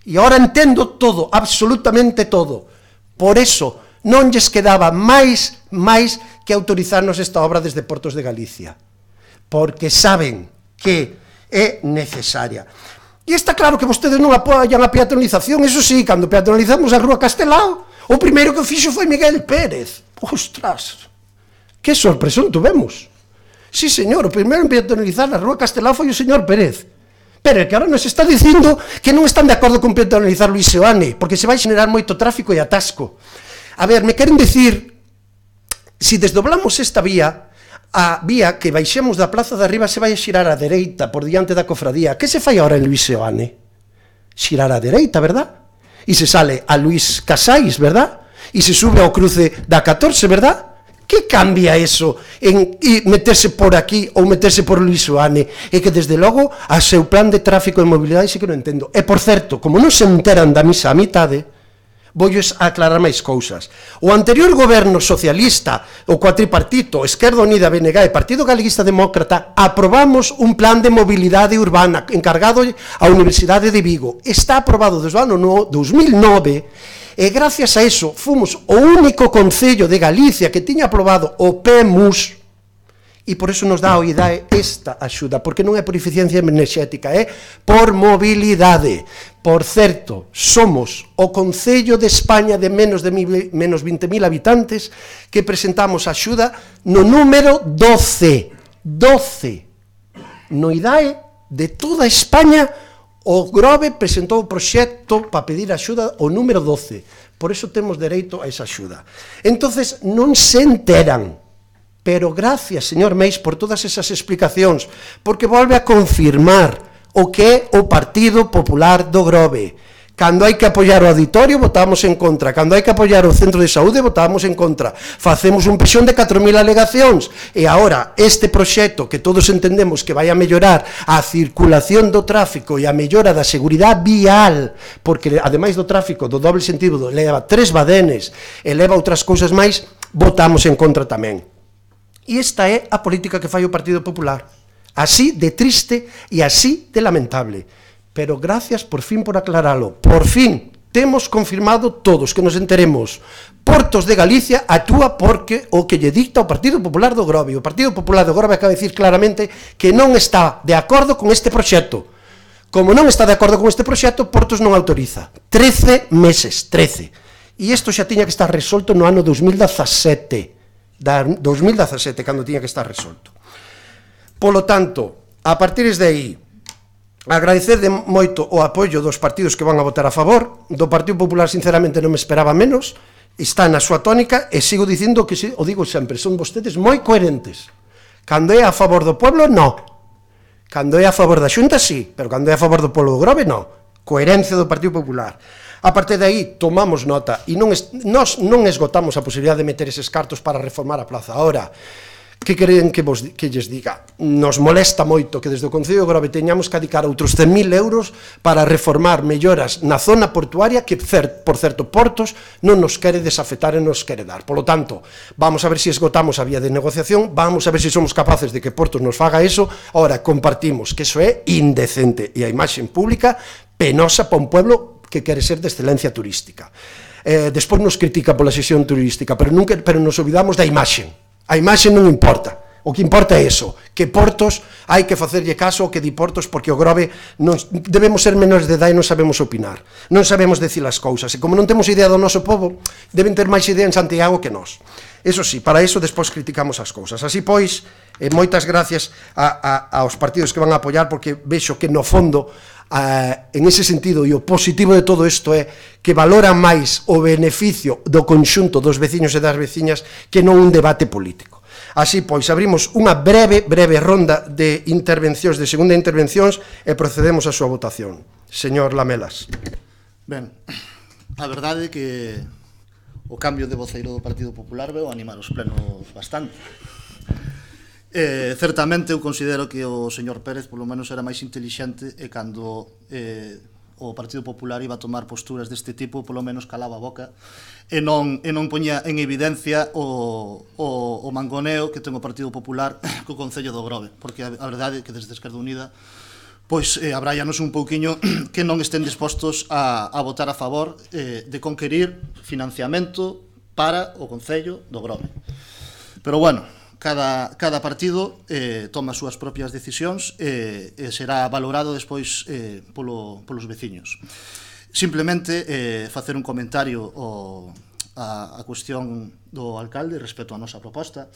E agora entendo todo, absolutamente todo. Por eso non lles quedaba máis que autorizarnos esta obra desde Portos de Galicia. Porque saben que é necesaria. E está claro que vostedes non apoian a peatonalización. Eso sí, cando peatonalizamos a Rúa Castelao, o primeiro que fixo foi Miguel Pérez. Ostras, que sorpresón tuvemos. Sí, señor, o primeiro en peatonalizar a Rúa Castelao foi o señor Pérez. Pero é que ahora nos está dicindo que non están de acordo con peatonalizar Luís Seoane, porque se vai xenerar moito tráfico e atasco. A ver, me queren dicir, se desdoblamos esta vía, a vía que baixemos da Plaza de Arriba se vai a xirar á dereita, por diante da cofradía. Que se fai agora en Luís Seoane? Xirar á dereita, verdad? E se sale a Luís Casais, verdad? E se sube ao cruce da 14, verdad? Que cambia eso en meterse por aquí ou meterse por Luís Seoane? É que, desde logo, a seu plan de tráfico e mobilidade sí que non entendo. E, por certo, como non se enteran da misa a mitade, voulles aclarar máis cousas. O anterior goberno socialista, o cuatripartito, Esquerda Unida, BNG e Partido Galeguista Demócrata, aprobamos un plan de mobilidade urbana encargado á Universidade de Vigo. Está aprobado desde o ano 2009, e gracias a eso fomos o único concello de Galicia que tiña aprobado o PEMUS, e por eso nos dá o IDAE esta axuda, porque non é por eficiencia enerxética, é por mobilidade. Por certo, somos o Concello de España de menos 20.000 habitantes que presentamos axuda no número 12. No IDAE de toda España, o Grove presentou o proxecto para pedir axuda o número 12. Por eso temos dereito a esa axuda. Entonces, non se enteran. Pero gracias, señor Meis, por todas esas explicacións, porque volve a confirmar o que é o Partido Popular do Grove. Cando hai que apoiar o auditorio, votamos en contra. Cando hai que apoiar o centro de saúde, votamos en contra. Facemos un pexón de 4.000 alegacións. E agora, este proxecto que todos entendemos que vai a mellorar a circulación do tráfico e a mellora da seguridade vial, porque ademais do tráfico, do doble sentido, leva 3 badenes e leva outras cousas máis, votamos en contra tamén. E esta é a política que fai o Partido Popular. Así de triste e así de lamentable. Pero gracias por fin por aclaralo. Por fin temos confirmado todos que nos enteremos. Portos de Galicia actúa porque o que lle dicta o Partido Popular do Grove. O Partido Popular do Grove acaba de dicir claramente que non está de acordo con este proxecto. Como non está de acordo con este proxecto, Portos non autoriza. 13 meses, 13. E isto xa tiña que estar resolto no ano 2017. 2017, cando tiña que estar resolto. Polo tanto, a partir de aí, agradecer de moito o apoio dos partidos que van a votar a favor. Do Partido Popular, sinceramente, non me esperaba menos. Está na súa tónica e sigo dicindo que, o digo sempre, son vostedes moi coherentes. Cando é a favor do pueblo, no. Cando é a favor da Xunta, sí, pero cando é a favor do pueblo do Grove, no. Coherencia do Partido Popular. A partir de aí, tomamos nota e nós non esgotamos a posibilidade de meter eses cartos para reformar a plaza. Ahora, que queren que lles diga? Nos molesta moito que desde o Concello de Grove teñamos que adicar outros 100.000 euros para reformar melloras na zona portuaria que, por certo, Portos non nos quere desafetar e nos quere dar. Polo tanto, vamos a ver se esgotamos a vía de negociación, vamos a ver se somos capaces de que Portos nos faga eso. Ahora, compartimos que eso é indecente e a imaxe pública penosa para un pueblo que quere ser de excelencia turística. Despois nos critica pola xestión turística, pero nos olvidamos da imaxe. A imaxe non importa. O que importa é eso, que Portos hai que facerlle caso ao que di Portos, porque o Grove debemos ser menores de edad e non sabemos opinar, non sabemos decir as cousas, e como non temos idea do noso povo, deben ter máis idea en Santiago que nós. Eso sí, para iso despois criticamos as cousas. Así pois, moitas gracias aos partidos que van a apoiar, porque vexo que no fondo, en ese sentido, e o positivo de todo isto é que valoran máis o beneficio do conxunto dos veciños e das veciñas que non un debate político. Así pois, abrimos unha breve ronda de intervencións, de segunda intervencións, e procedemos á súa votación. Señor Lamelas. Ben, a verdade é que o cambio de voceiro do Partido Popular veo animar os plenos bastante. Certamente eu considero que o señor Pérez polo menos era máis intelixente e cando o Partido Popular iba a tomar posturas deste tipo polo menos calaba a boca e non poñía en evidencia o mangoneo que ten o Partido Popular co Concello do Grove, porque a verdade é que desde Esquerda Unida pois abrállanos un pouquiño que non estén dispostos a votar a favor de conquerir financiamento para o Concello do Grove. Pero bueno, cada partido toma as súas propias decisións e será valorado despois polos veciños. Simplemente facer un comentario a cuestión do alcalde respecto á nosa proposta.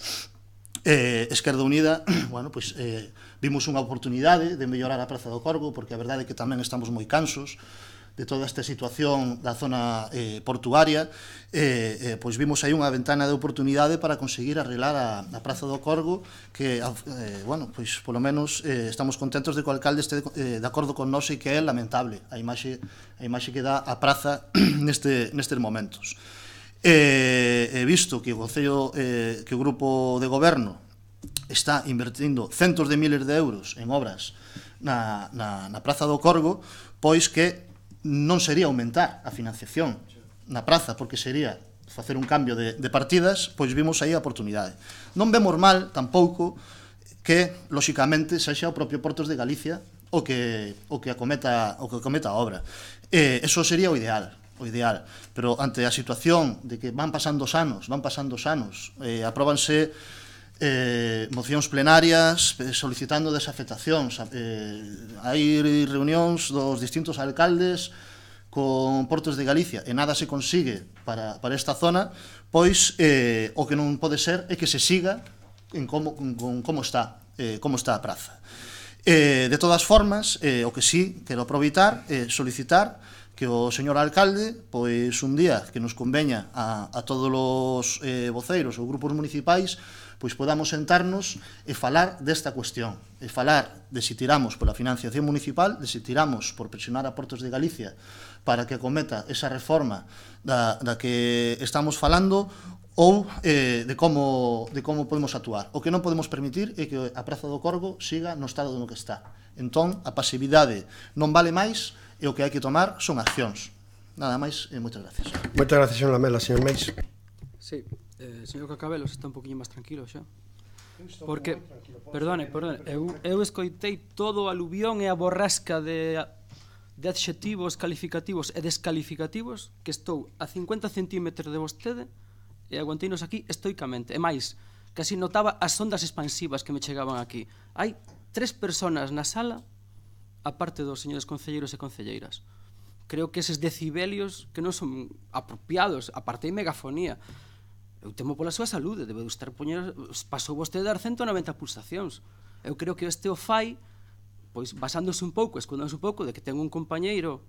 Esquerda Unida, bueno, pois vimos unha oportunidade de mellorar a Praza do Corgo, porque a verdade é que tamén estamos moi cansos de toda esta situación da zona portuaria, pois vimos aí unha ventana de oportunidade para conseguir arreglar a Praza do Corgo, que, bueno, pois polo menos estamos contentos de que o alcalde este de acordo con nós e que é lamentable a imaxe que dá a praza nestes momentos. Visto que o Concello, que o grupo de goberno está invertindo centos de miles de euros en obras na Praza do Corgo, pois que non sería aumentar a financiación na praza, porque sería facer un cambio de partidas, pois vimos aí a oportunidade. Non vemos mal tampouco que, lóxicamente, sexa o propio Portos de Galicia o que acometa a obra. Eso sería o ideal, pero ante a situación de que van pasando os anos, apróbanse mocións plenarias solicitando desafectacións. Hai reunións dos distintos alcaldes con Portos de Galicia e nada se consigue para esta zona, pois o que non pode ser é que se siga en como está a praza. De todas formas, o que sí quero aproveitar é solicitar que o señor alcalde, pois un día que nos conveña a todos os voceiros ou grupos municipais, pois podamos sentarnos e falar desta cuestión, e falar de se tiramos pola financiación municipal, de se tiramos por presionar a Portos de Galicia para que acometa esa reforma da que estamos falando, ou de como podemos actuar. O que non podemos permitir é que a Praza do Corgo siga no estado no que está. Entón, a pasividade non vale máis e o que hai que tomar son accións. Nada máis e moitas gracias. Moitas gracias, señor Lamela, señor Meis. Sí, señor Cacabelos está un poquinho máis tranquilo xa. Porque, perdone, eu escoitei todo o aluvión e a borrasca de adxetivos calificativos e descalificativos que estou a 50 centímetros de vostede e aguanteinos aquí estoicamente. E máis, casi notaba as ondas expansivas que me chegaban aquí. Hai 3 personas na sala, aparte dos señores concelleiros e concelleiras. Creo que eses decibelios que non son apropiados, aparte de megafonía. Eu temo pola súa saúde, debe estar pasou vostede dar 190 pulsacións. Eu creo que este o fai, pois basándose un pouco, escondándose un pouco de que ten un compañeiro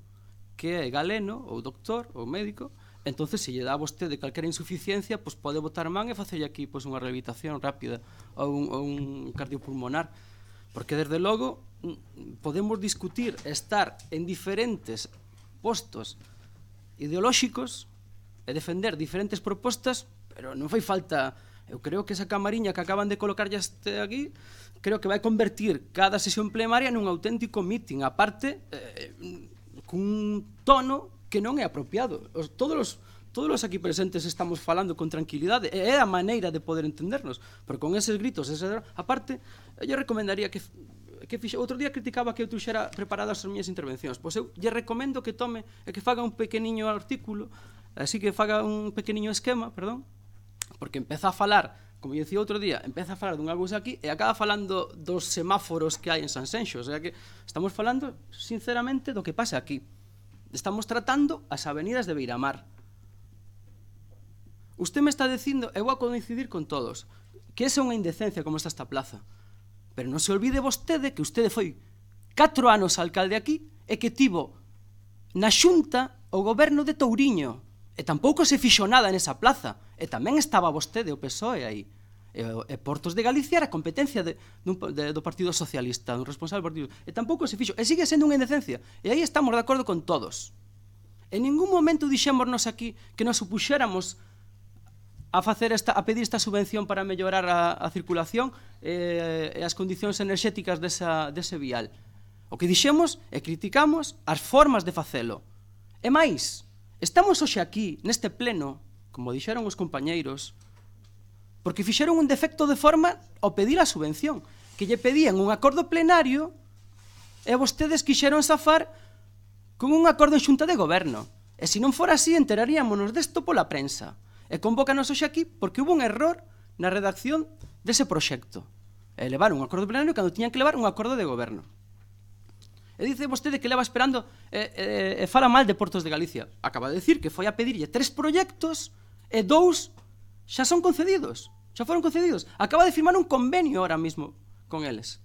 que é galeno, ou doctor, ou médico. Entonces, se lle dá a vostede calquera insuficiencia, pois pode botar man e facerlle aquí pois unha rehabilitación rápida ou un cardiopulmonar. Porque, desde logo, podemos discutir estar en diferentes postos ideolóxicos e defender diferentes propostas, pero non fai falta. Eu creo que esa camariña que acaban de colocarlle aquí, creo que vai convertir cada sesión plenaria nun auténtico meeting, aparte, cun tono que non é apropiado. Todos os aquí presentes estamos falando con tranquilidade, e é a maneira de poder entendernos, pero con eses gritos, aparte, eu recomendaría que outro día criticaba que eu tuxera preparadas as miñas intervencións, pois eu lle recomendo que tome e que faga un pequeniño artículo, así que faga un pequeniño esquema, perdón, porque empeza a falar, como eu dicía outro día, empeza a falar dun algo aquí e acaba falando dos semáforos que hai en Sanxenxo, o sea que estamos falando sinceramente do que pasa aquí. Estamos tratando as avenidas de Beiramar. Usted me está dicindo, e vou a coincidir con todos, que esa é unha indecencia como está esta plaza. Pero non se olvide vostede que vostede foi 4 anos alcalde aquí e que tivo na Xunta o goberno de Touriño. E tampouco se fixo nada nesa plaza. E tamén estaba vostede, o PSOE, aí. E Portos de Galicia era competencia do Partido Socialista, do responsable do Partido. E tampouco se fixo. E sigue sendo unha indecencia. E aí estamos de acordo con todos. En ningún momento dixémonos aquí que nos opuxéramos a pedir esta subvención para mellorar a circulación e as condicións enerxéticas dese vial. O que dixemos e criticamos as formas de facelo. E máis, estamos hoxe aquí, neste pleno, como dixeron os compañeiros, porque fixeron un defecto de forma ao pedir a subvención, que lle pedían un acordo plenario e vostedes quixeron zafar con un acordo en xunta de goberno. E se non fora así, enteraríamonos desto pola prensa. E convócanos hoxe aquí porque hubo un error na redacción dese proxecto. E levar un acordo plenario cando tiñan que levar un acordo de goberno. E dice vostede que leva esperando e fala mal de Portos de Galicia. Acaba de decir que foi a pedirlle 3 proxectos e 2 xa son concedidos. Xa foron concedidos. Acaba de firmar un convenio ahora mismo con eles.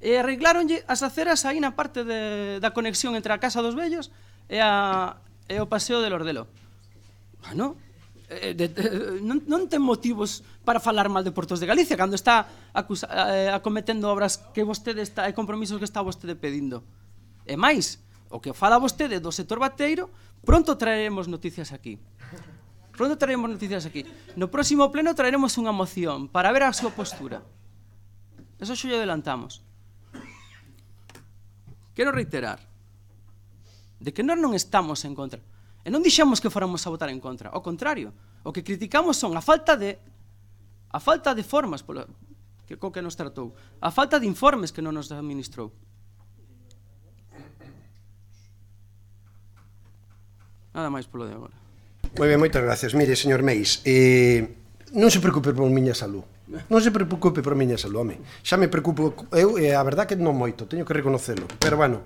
E arregláronlle as aceras aí na parte da conexión entre a Casa dos Vellos e o Paseo del Ordelo. Bueno, non ten motivos para falar mal de Portos de Galicia cando está acometendo obras que vostede está e compromisos que está vostede pedindo. E máis, o que fala vostede do sector bateiro, pronto traeremos noticias aquí. No próximo pleno traeremos unha moción para ver a súa postura. Eso xo lle adelantamos. Quero reiterar de que nós non estamos en contra. E non dixemos que fóramos a votar en contra. Ao contrario, o que criticamos son a falta de formas que nos tratou, a falta de informes que non nos administrou. Nada máis polo de agora. Moi ben, moitas gracias. Mire, señor Meis, Non se preocupe por miña salud. Non se preocupe por miña salud, home. Xa me preocupo eu, e a verdad que non moito, teño que reconocelo. Pero, bueno,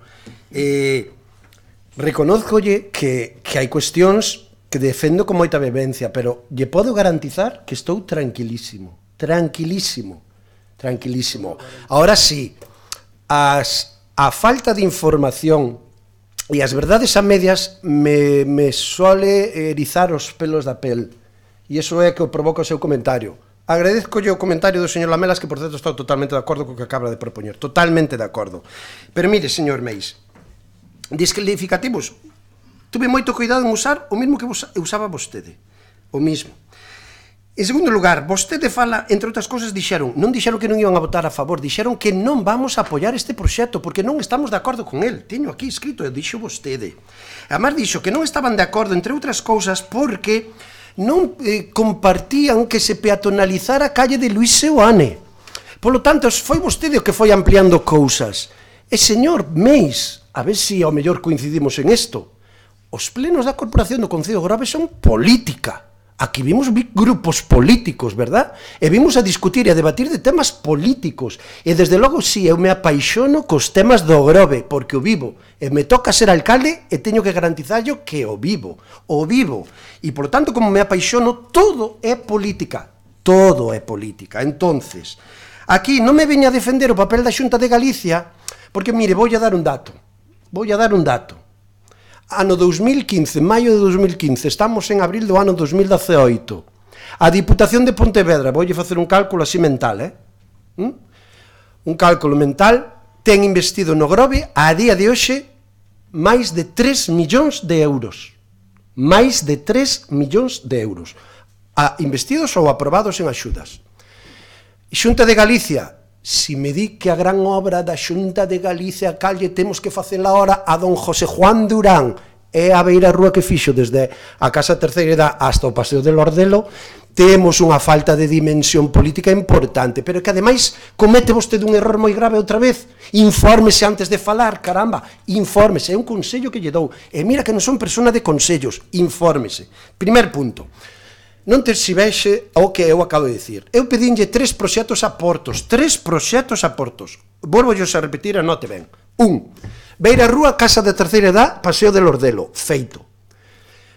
reconozcolle que hai cuestións que defendo con moita vehemencia, pero lle podo garantizar que estou tranquilísimo. Tranquilísimo. Tranquilísimo. Ahora sí, a falta de información e as verdades a medias me sole erizar os pelos da pel. E iso é que o provoca o seu comentario. Agradezcolle o comentario do señor Lamelas, que por certo estou totalmente de acordo co que acaba de propoñer. Totalmente de acordo. Pero mire, señor Meis, descalificativos, tuve moito cuidado en usar o mismo que usaba vostede. O mismo. En segundo lugar, vostede fala, entre outras cousas, non dixeron que non iban a votar a favor, dixeron que non vamos a apoiar este proxecto, porque non estamos de acordo con el. Teño aquí escrito, e dixo vostede. Además, dixo que non estaban de acordo, entre outras cousas, porque non compartían que se peatonalizara a calle de Luis Seoane. Polo tanto, foi vostede o que foi ampliando cousas. E, señor Meis, a ver se ao mellor coincidimos en isto, os plenos da Corporación do Concello de Grove son política. Aquí vimos grupos políticos, verdad? E vimos a discutir e a debatir de temas políticos. E, desde logo, si, eu me apaixono cos temas do Grove, porque o vivo. E me toca ser alcalde e teño que garantizarlo que o vivo. O vivo. E, por tanto, como me apaixono, todo é política. Todo é política. Entonces, aquí non me veña a defender o papel da Xunta de Galicia, porque, mire, voulle dar un dato. Ano 2015, maio de 2015, estamos en abril do ano 2018. A Diputación de Pontevedra, voulle facer un cálculo así mental, un cálculo mental, ten investido no Grove a día de hoxe máis de 3 millóns de euros. Máis de 3 millóns de euros. Investidos ou aprobados en axudas. Xunta de Galicia, si me di que a gran obra da Xunta de Galicia calle temos que facela ahora a don José Juan Durán e a beira rúa que fixo desde a Casa Terceira Edad hasta o Paseo del Ordelo, temos unha falta de dimensión política importante, pero que ademais comete vostede un error moi grave outra vez. Infórmese antes de falar, caramba, infórmese, é un consello que lle dou, e mira que non son persona de consellos, infórmese. Primer punto. Non te si vexe o que eu acabo de dicir. Eu pedinlle 3 proxectos a Portos. Volvo a repetir, anote ben. 1. Beira rúa, Casa de Terceira Edad, Paseo del Ordelo. Feito.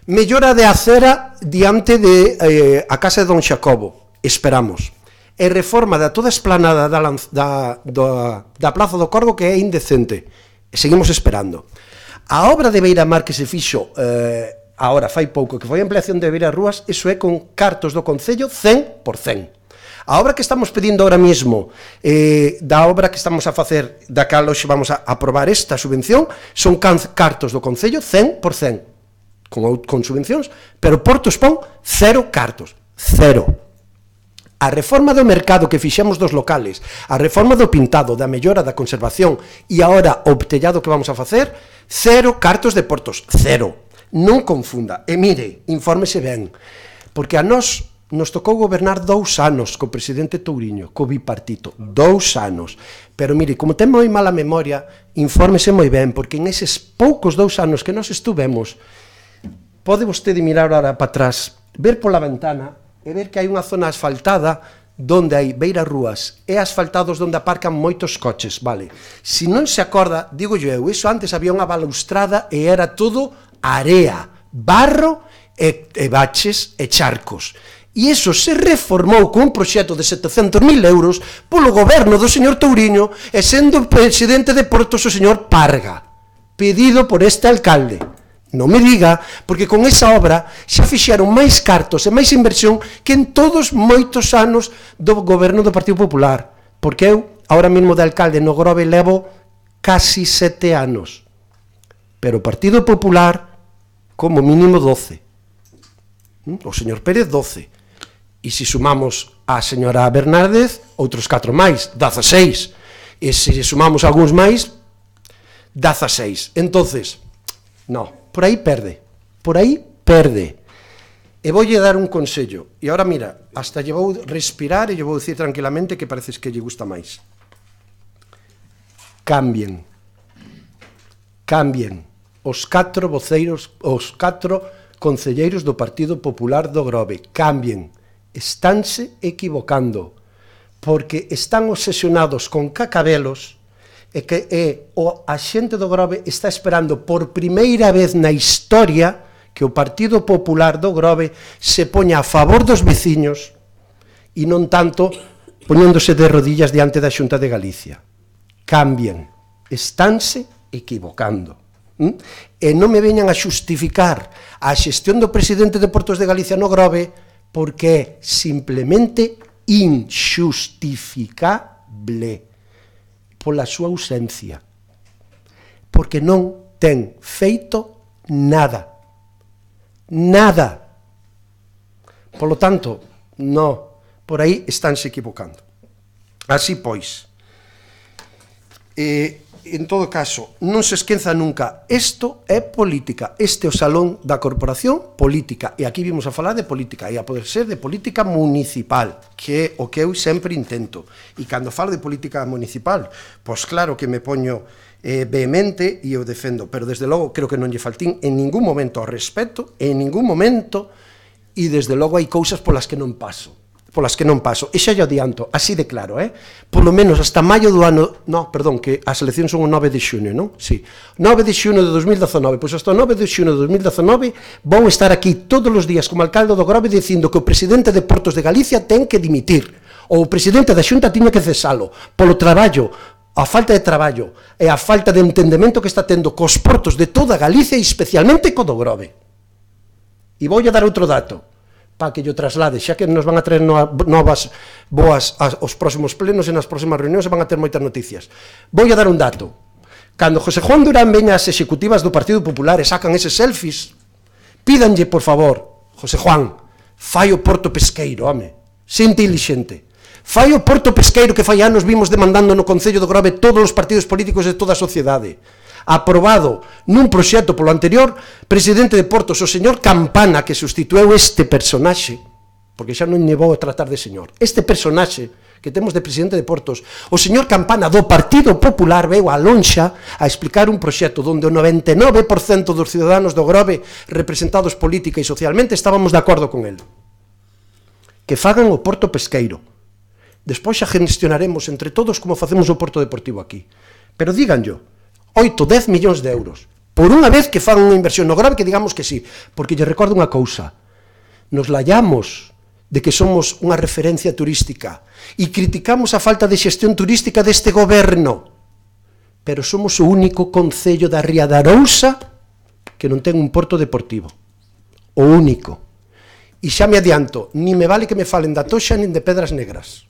Mellora de acera diante de a Casa de Don Xacobo. Esperamos. E reforma da toda a esplanada da Plaza do Corgo, que é indecente. Seguimos esperando. A obra de Beiramar que se fixo agora fai pouco, que foi a ampliación de Beira Rúas, iso é con cartos do Concello 100%. A obra que estamos pedindo ahora mesmo, da obra que estamos a facer, da cal hoxe vamos a aprobar esta subvención, son cartos do Concello 100%, con subvencións, pero Portos pon 0 cartos, 0. A reforma do mercado que fixemos dos locales, a reforma do pintado, da mellora da conservación e agora o tellado que vamos a facer, 0 cartos de Portos, 0. Non confunda, e mire, infórmese ben, porque a nós nos tocou gobernar 2 anos co presidente Touriño, co bipartito, 2 anos, pero mire, como ten moi mala memoria, infórmese moi ben, porque en eses poucos 2 anos que nós estuvemos, pode vostede mirar ahora para atrás, ver pola ventana e ver que hai unha zona asfaltada donde hai beiras rúas e asfaltados donde aparcan moitos coches, vale? Se non se acorda, digo eu, iso antes había unha balaustrada e era todo area, barro e baches e charcos. E iso se reformou con un proxecto de 700.000 euros polo goberno do señor Touriño e sendo presidente de Portos o señor Parga, pedido por este alcalde. Non me diga, porque con esa obra xa fixeron máis cartos e máis inversión que en todos moitos anos do goberno do Partido Popular, porque eu, ahora mesmo de alcalde no Grove, levo casi 7 anos, pero o Partido Popular como mínimo 12, o señor Pérez 12, e se sumamos a señora Bernárdez, outros 4 máis, 16, e se sumamos algúns máis, 16. Entonces, no, por aí perde, e voulle dar un consello, e agora mira, hasta lle vou respirar e lle vou dicir tranquilamente que parece que lle gusta máis. Cambien os 4 voceiros, os 4 concelleiros do Partido Popular do Grove, cambien, estánse equivocando, porque están obsesionados con cacabelos e que a xente do Grove está esperando por primeira vez na historia que o Partido Popular do Grove se poña a favor dos veciños e non tanto poñéndose de rodillas diante da Xunta de Galicia. Cambien, estánse equivocando. E non me veñan a xustificar a xestión do presidente de Portos de Galicia no Grove porque é simplemente injustificable pola súa ausencia, porque non ten feito nada. Polo tanto, por aí estánse equivocando. Así pois, en todo caso, non se esqueza nunca, isto é política, este é o salón da corporación política, e aquí vimos a falar de política, e a poder ser de política municipal, que é o que eu sempre intento, e cando falo de política municipal, pois claro que me poño vehemente e eu defendo, pero desde logo creo que non lle faltín en ningún momento ao respeto, en ningún momento, e desde logo hai cousas polas que non paso, e xa lle adianto, así de claro, polo menos hasta maio do ano, que as eleccións son o 9 de xuño, non? Sí, 9 de xuño de 2019, pois hasta o 9 de xuño de 2019 vou estar aquí todos os días como alcalde do Grove dicindo que o presidente de Portos de Galicia ten que dimitir, ou o presidente da Xunta tiña que cesalo, polo traballo, a falta de traballo e a falta de entendemento que está tendo cos portos de toda Galicia e especialmente co do Grove. E voulle dar outro dato, para que yo traslade, xa que nos van a traer novas boas aos próximos plenos e nas próximas reunións se van a ter moitas noticias. Vou a dar un dato. Cando José Juan Durán veña ás executivas do Partido Popular e sacan eses selfies, pídanlle, por favor, José Juan, fai o Porto Pesqueiro, home, sé intelixente. Fai o Porto Pesqueiro que fai anos vimos demandando no Concello do Grove todos os partidos políticos de toda a sociedade. Aprobado nun proxecto polo anterior presidente de Portos, o señor Campana, que sustitueu este personaxe, porque xa non lle vou a tratar de señor, este personaxe que temos de presidente de Portos, o señor Campana do Partido Popular veu a Lonxa a explicar un proxecto onde o 99% dos ciudadanos do Grove representados política e socialmente estábamos de acordo con el. Que fagan o Porto Pesqueiro. Despois xa gestionaremos entre todos como facemos o Porto Deportivo aquí. Pero díganllo, 8-10 millóns de euros. Por unha vez que fan unha inversión no Grove que digamos que sí, porque lle recordo unha cousa. Nos lallamos de que somos unha referencia turística e criticamos a falta de xestión turística deste goberno, pero somos o único concello da Ría de Arousa que non ten un porto deportivo. O único. E xa me adianto, ni me vale que me falen da Toxa nin de Pedras Negras,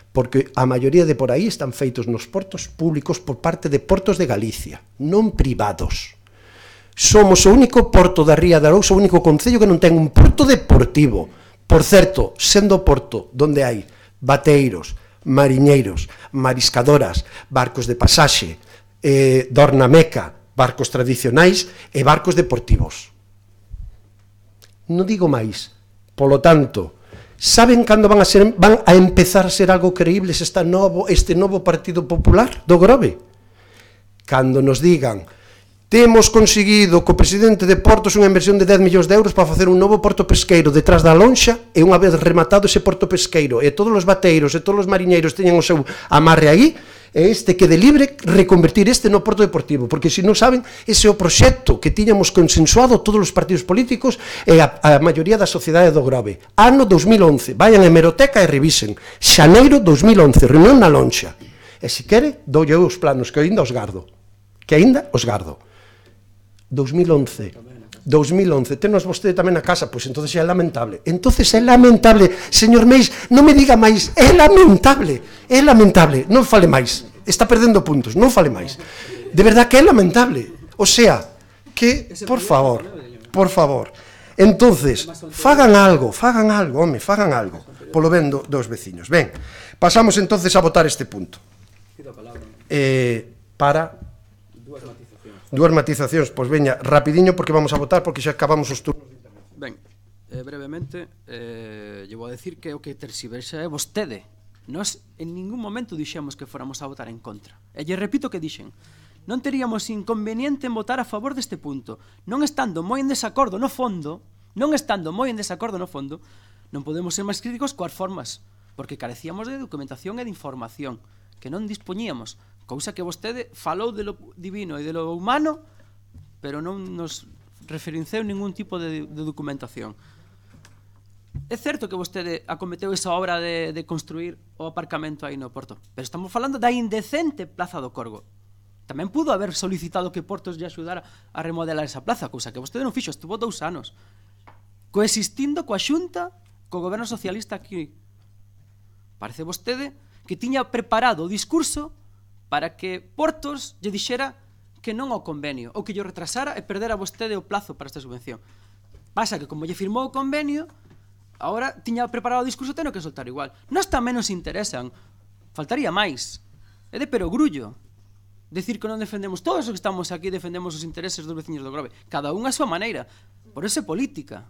porque a maioría de por aí están feitos nos portos públicos por parte de Portos de Galicia, non privados. Somos o único porto da Ría de Arousa, o único concello que non ten un porto deportivo. Por certo, sendo porto donde hai bateiros, mariñeiros, mariscadoras, barcos de pasaxe, dornameca, barcos tradicionais e barcos deportivos. Non digo máis. Polo tanto, saben cando van a empezar a ser algo creíbles este novo Partido Popular do Grove? Cando nos digan, temos conseguido co presidente de Portos unha inversión de 10 millóns de euros para facer un novo porto pesqueiro detrás da Lonxa, e unha vez rematado ese porto pesqueiro e todos os bateiros e todos os mariñeiros teñen o seu amarre aí, e este quede libre reconvertir este no porto deportivo, porque se non saben, ese é o proxecto que tiñamos consensuado todos os partidos políticos e a maioría da sociedade do Grove. Ano 2011, vayan a hemeroteca e revisen, xaneiro 2011, reunión na Lonxa, e se quere, doulle os planos que ainda os gardo, 2011, tenos vostede tamén na casa, pois entonces é lamentable. Señor Meis, non me diga máis, é lamentable, non fale máis, está perdendo puntos, non fale máis. De verdad que é lamentable, o sea, que, por favor, entonces, fagan algo, polo ben dos veciños. Ben, pasamos entonces a votar este punto. Para... Dúas matizacións, pois veña, rapidiño porque vamos a votar porque xa acabamos os turnos. Ben, brevemente, lle vou a decir que o que terxiversa é vostede. Nós en ningún momento dixemos que fóramos a votar en contra. E lle repito que dixen, non teríamos inconveniente en votar a favor deste punto. Non estando moi en desacordo no fondo, Non podemos ser máis críticos coas formas, porque carecíamos de documentación e de información, que non dispoñíamos, cousa que vostede falou de lo divino e de lo humano, pero non nos referenciou ningún tipo de documentación. É certo que vostede acometeu esa obra de construir o aparcamento aí no Porto, pero estamos falando da indecente Plaza do Corgo. Tamén pudo haber solicitado que Portos lle axudara a remodelar esa plaza, cousa que vostede non fixo, estuvo 2 anos coexistindo coa Xunta, co goberno socialista aquí. Parece vostede que tiña preparado o discurso para que Portos lle dixera que non ao convenio, ou que lle retrasara e perdera vostede o plazo para esta subvención. Pasa que como lle firmou o convenio, agora tiña preparado o discurso, teno que soltar igual. Nós tamén nos interesan, faltaría máis. É de perogrullo decir que non defendemos, todos os que estamos aquí defendemos os intereses dos veciños do Grove, cada un a súa maneira, por eso é política.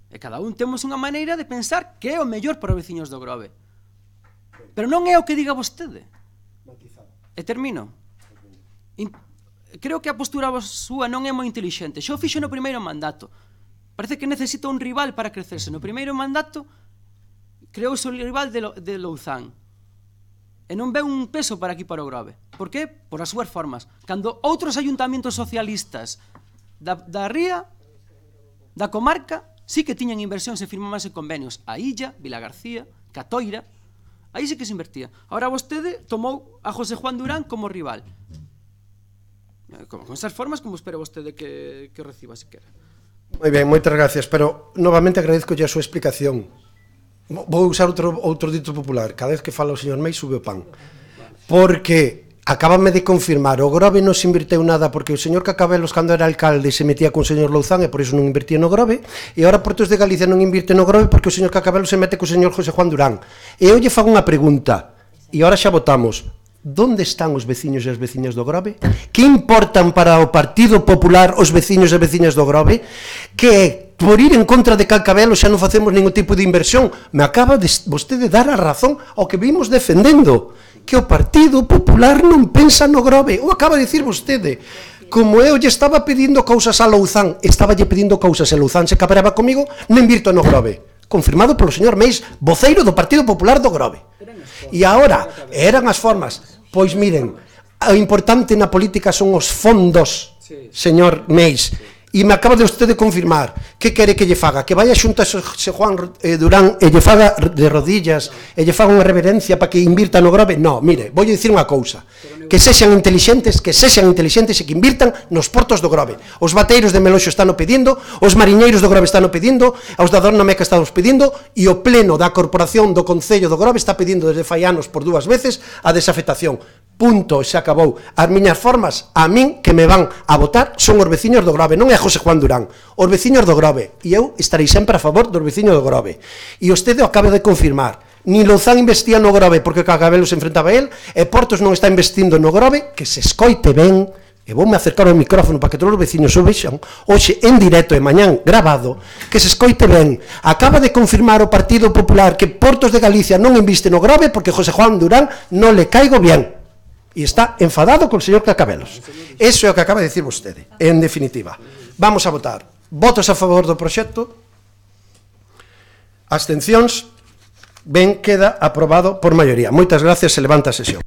E cada un temos unha maneira de pensar que é o mellor para os veciños do Grove. Pero non é o que diga vostede. E termino. Creo que a postura súa non é moi intelixente. Xo fixo no primeiro mandato. Parece que necesita un rival para crecerse. No primeiro mandato creou o rival de Louzán. E non ve un peso para aquí para o Grove. Por que? Por as súas formas. Cando outros ayuntamientos socialistas da ría, da comarca, sí que tiñan inversións e firmabanse convenios. A Illa, Vilagarcía, Catoira, aí sí que se invertía. Ahora vostede tomou a José Juan Durán como rival. Con esas formas, como espera vostede que o reciba, se quera? Moi ben, moitas gracias, pero novamente agradezco a súa explicación. Vou usar outro dito popular. Cada vez que fala o señor Meis sube o pan. Porque acábame de confirmar, o Grove non se invirteu nada porque o señor Cacabelos, cando era alcalde, se metía con o señor Louzán e por iso non invertía no Grove, e agora Portos de Galicia non invirte no Grove porque o señor Cacabelos se mete co señor José Juan Durán. E eu lle fago unha pregunta, e agora xa votamos. Donde están os veciños e as veciñas do Grove? Que importan para o Partido Popular os veciños e veciñas do Grove? Que por ir en contra de Cacabelos xa non facemos ningún tipo de inversión. Me acaba de vostede dar a razón ao que vimos defendendo, que o Partido Popular non pensa no Grove. O acaba de dicir vostede. Como eu lle estaba pedindo cousas a Louzán, estaba lle pedindo cousas e Louzán se cabraba comigo, non invirto no Grove. Confirmado polo señor Meis, voceiro do Partido Popular do Grove. E agora, eran as formas. Pois miren, o importante na política son os fondos, señor Meis. E me acaba de vostede confirmar. Que quere que lle faga? Que vaya xunto a José Juan Durán e lle faga de rodillas e lle faga unha reverencia para que invirta no Grove? No, mire, vou dicir unha cousa. Que sexan intelixentes e que invirtan nos portos do Grove. Os bateiros de Meloxo están o pedindo, os mariñeiros do Grove están o pedindo, os da Dorna Meca están o pedindo, e o pleno da corporación do Concello do Grove está pedindo desde fai anos por 2 veces a desafectación. Punto, se acabou. As miñas formas, a min que me van a votar son os veciños do Grove, non é José Juan Durán, os veciños do Grove, e eu estarei sempre a favor dos veciños do Grove. E vostede o acaba de confirmar. Ni Louzán investia no Grove porque Cacabelos se enfrentaba a él, e Portos non está investindo no Grove, que se escoite ben, e voume acercar o micrófono para que todos os veciños o vexan, hoxe en directo e mañán grabado, que se escoite ben. Acaba de confirmar o Partido Popular que Portos de Galicia non inviste no Grove porque José Juan Durán non le caigo bien. E está enfadado con o señor Cacabelos. Eso é o que acaba de dicir vostede. En definitiva, vamos a votar. Votos a favor do proxecto. Abstencións. Ben, queda aprobado por maioría. Moitas gracias, se levanta a sesión.